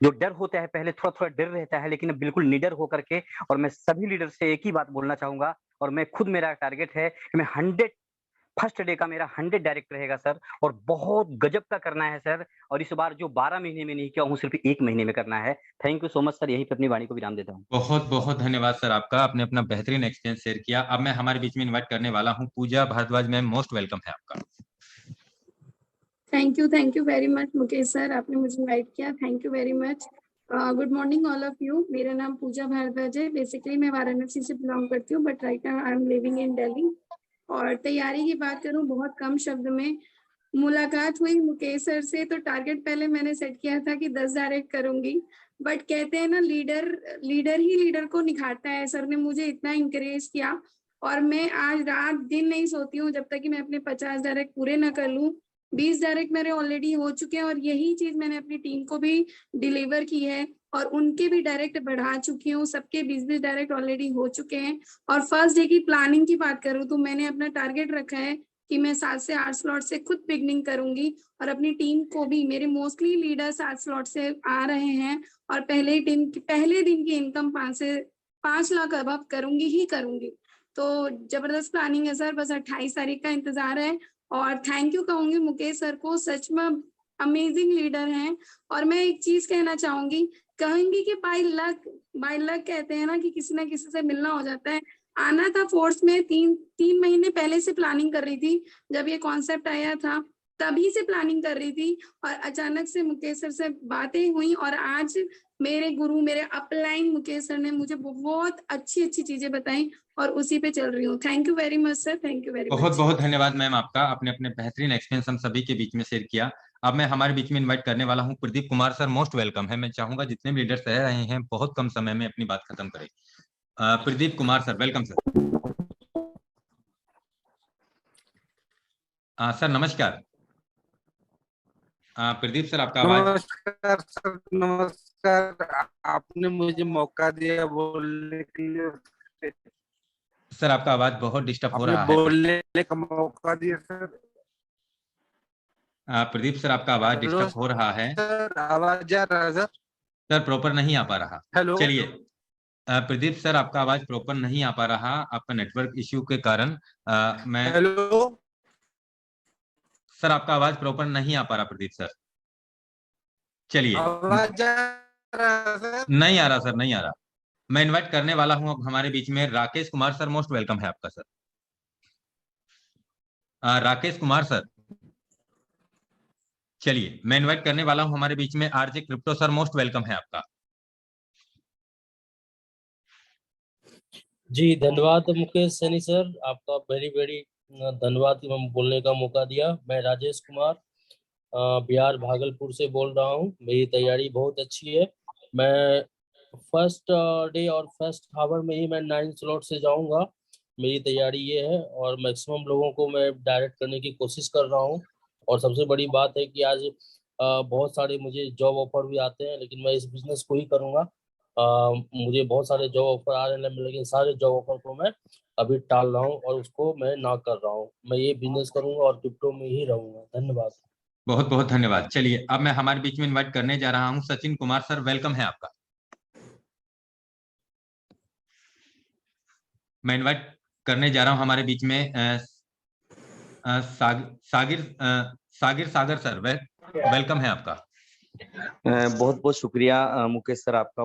जो डर होता है, पहले थोड़ा थोड़ा डर रहता है, लेकिन बिल्कुल निडर होकर के, और मैं सभी लीडर से एक ही बात बोलना चाहूंगा, और मैं खुद मेरा टारगेट है कि मैं 100 फर्स्ट डे का मेरा 100 डायरेक्ट रहेगा सर, और बहुत गजब का करना है सर, और इस बार जो 12 महीने में नहीं किया हूँ सिर्फ 1 महीने में करना है। Thank you so much sir, यही पे अपनी वाणी को विराम देता हूँ। बहुत बहुत धन्यवाद सर आपका, आपने अपना बेहतरीन एक्सपीरियंस शेयर किया। अब मैं हमारे बीच में इनवाइट करने वाला हूँ पूजा भारद्वाज मैम, मोस्ट वेलकम है आपका। Thank you very much Mukesh sir, आपने मुझे इनवाइट किया, thank you very much. Good morning all of you. मेरा नाम पूजा भारद्वाज है। बेसिकली मैं वाराणसी से बिलोंग करती हूँ, but right now I am living in Delhi. और तैयारी की बात करूँ बहुत कम शब्द में, मुलाकात हुई मुकेश सर से तो टारगेट पहले मैंने सेट किया था कि 10 डायरेक्ट करूंगी, बट कहते हैं ना लीडर ही लीडर को निखारता है। सर ने मुझे इतना इंकरेज किया और मैं आज रात दिन नहीं सोती हूँ जब तक कि मैं अपने 50 डायरेक्ट पूरे ना कर लूँ। 20 डायरेक्ट मेरे ऑलरेडी हो चुके हैं और यही चीज मैंने अपनी टीम को भी डिलीवर की है और उनके भी डायरेक्ट बढ़ा चुकी हूँ, सबके 20 डायरेक्ट ऑलरेडी हो चुके हैं। और फर्स्ट डे की प्लानिंग की बात करूँ तो मैंने अपना टारगेट रखा है कि मैं 7 से 8 स्लॉट से खुद बिगनिंग करूंगी और अपनी टीम को भी, मेरे मोस्टली लीडर 7 स्लॉट से आ रहे हैं और पहले दिन की इनकम 5 से 5 लाख अब करूंगी ही करूंगी। तो जबरदस्त प्लानिंग है सर, बस 28 तारीख का इंतजार है। और थैंक यू कहूंगी मुकेश सर को, सच में अमेजिंग लीडर हैं। और मैं एक चीज कहना चाहूंगी, कहेंगी कि बाय लक कहते हैं ना कि किसी ना किसी से मिलना हो जाता है। आना था फोर्स में 3 महीने पहले से प्लानिंग कर रही थी, जब ये कॉन्सेप्ट आया था तभी से प्लानिंग कर रही थी और अचानक से मुकेश सर से बातें हुई और आज मेरे गुरु, मेरे अपलाइन मुकेश सर ने मुझे बहुत अच्छी चीजें बताई और उसी पे चल रही हूँ। Thank you very much sir, thank you very much. बहुत बहुत धन्यवाद मैम आपका, आपने अपने बेहतरीन एक्सपीरियंस हम सभी के बीच में शेयर किया। अब मैं हमारे बीच में इनवाइट करने वाला हूँ Pradeep Kumar sir, most welcome है। मैं चाहूंगा जितने भी लीडर्स रह रहे हैं बहुत कम समय में अपनी बात खत्म करें। Pradeep Kumar sir, welcome sir. Sir नमस्कार। प्रदीप सर आपका आवाज। नमस्कार सर, नमस्कार, आपने मुझे मौका दिया बोलने के लिए। सर आपका आवाज बहुत डिस्टर्ब हो रहा है। बोलने का मौका दिया सर। प्रदीप सर आपका आवाज डिस्टर्ब हो रहा है। सर आवाज जा रहा है सर? सर प्रॉपर नहीं आ पा रहा। हेलो, चलिए प्रदीप सर आपका आवाज प्रॉपर नहीं आ पा रहा, आपका नेटवर्क इश्यू के कारण। मैं हेलो सर, आपका आवाज प्रॉपर नहीं आ पा रहा प्रदीप सर। चलिए, आवाज जा रहा सर? नहीं आ रहा सर, नहीं आ रहा। मैं इनवाइट करने वाला हूं अब हमारे बीच में Rakesh Kumar sir, most welcome है आपका सर। राकेश कुमार सर। चलिए मैं इनवाइट करने वाला हूं हमारे बीच में RJ crypto sir, most welcome है आपका। जी धन्यवाद मुकेश सैनी सर, आपका वेरी वेरी धन्यवाद कि हम बोलने का मौका दिया। मैं राजेश कुमार बिहार भागलपुर से बोल रहा हूँ। मेरी तैयारी बहुत अच्छी है। मैं फर्स्ट डे और फर्स्ट आवर में ही मैं 9 स्लॉट से जाऊंगा, मेरी तैयारी ये है। और मैक्सिमम लोगों को मैं डायरेक्ट करने की कोशिश कर रहा हूँ। और सबसे बड़ी बात है कि आज बहुत सारे मुझे जॉब ऑफर भी आते हैं, लेकिन मैं इस बिजनेस को ही करूँगा। मुझे बहुत सारे जॉब ऑफर आ रहे हैं, लेकिन सारे जॉब ऑफर को मैं अभी टाल रहा हूँ और उसको मैं ना कर रहा हूँ। मैं ये बिजनेस करूँगा और क्रिप्टो में ही रहूँगा। धन्यवाद। बहुत बहुत धन्यवाद। चलिए अब मैं हमारे बीच में इनवाइट करने जा रहा हूं सचिन कुमार सर, वेलकम है आपका। मैं इनवाइट करने जा रहा हूं हमारे बीच में सागिर सागर सर, वेलकम है आपका। बहुत बहुत शुक्रिया मुकेश सर आपका।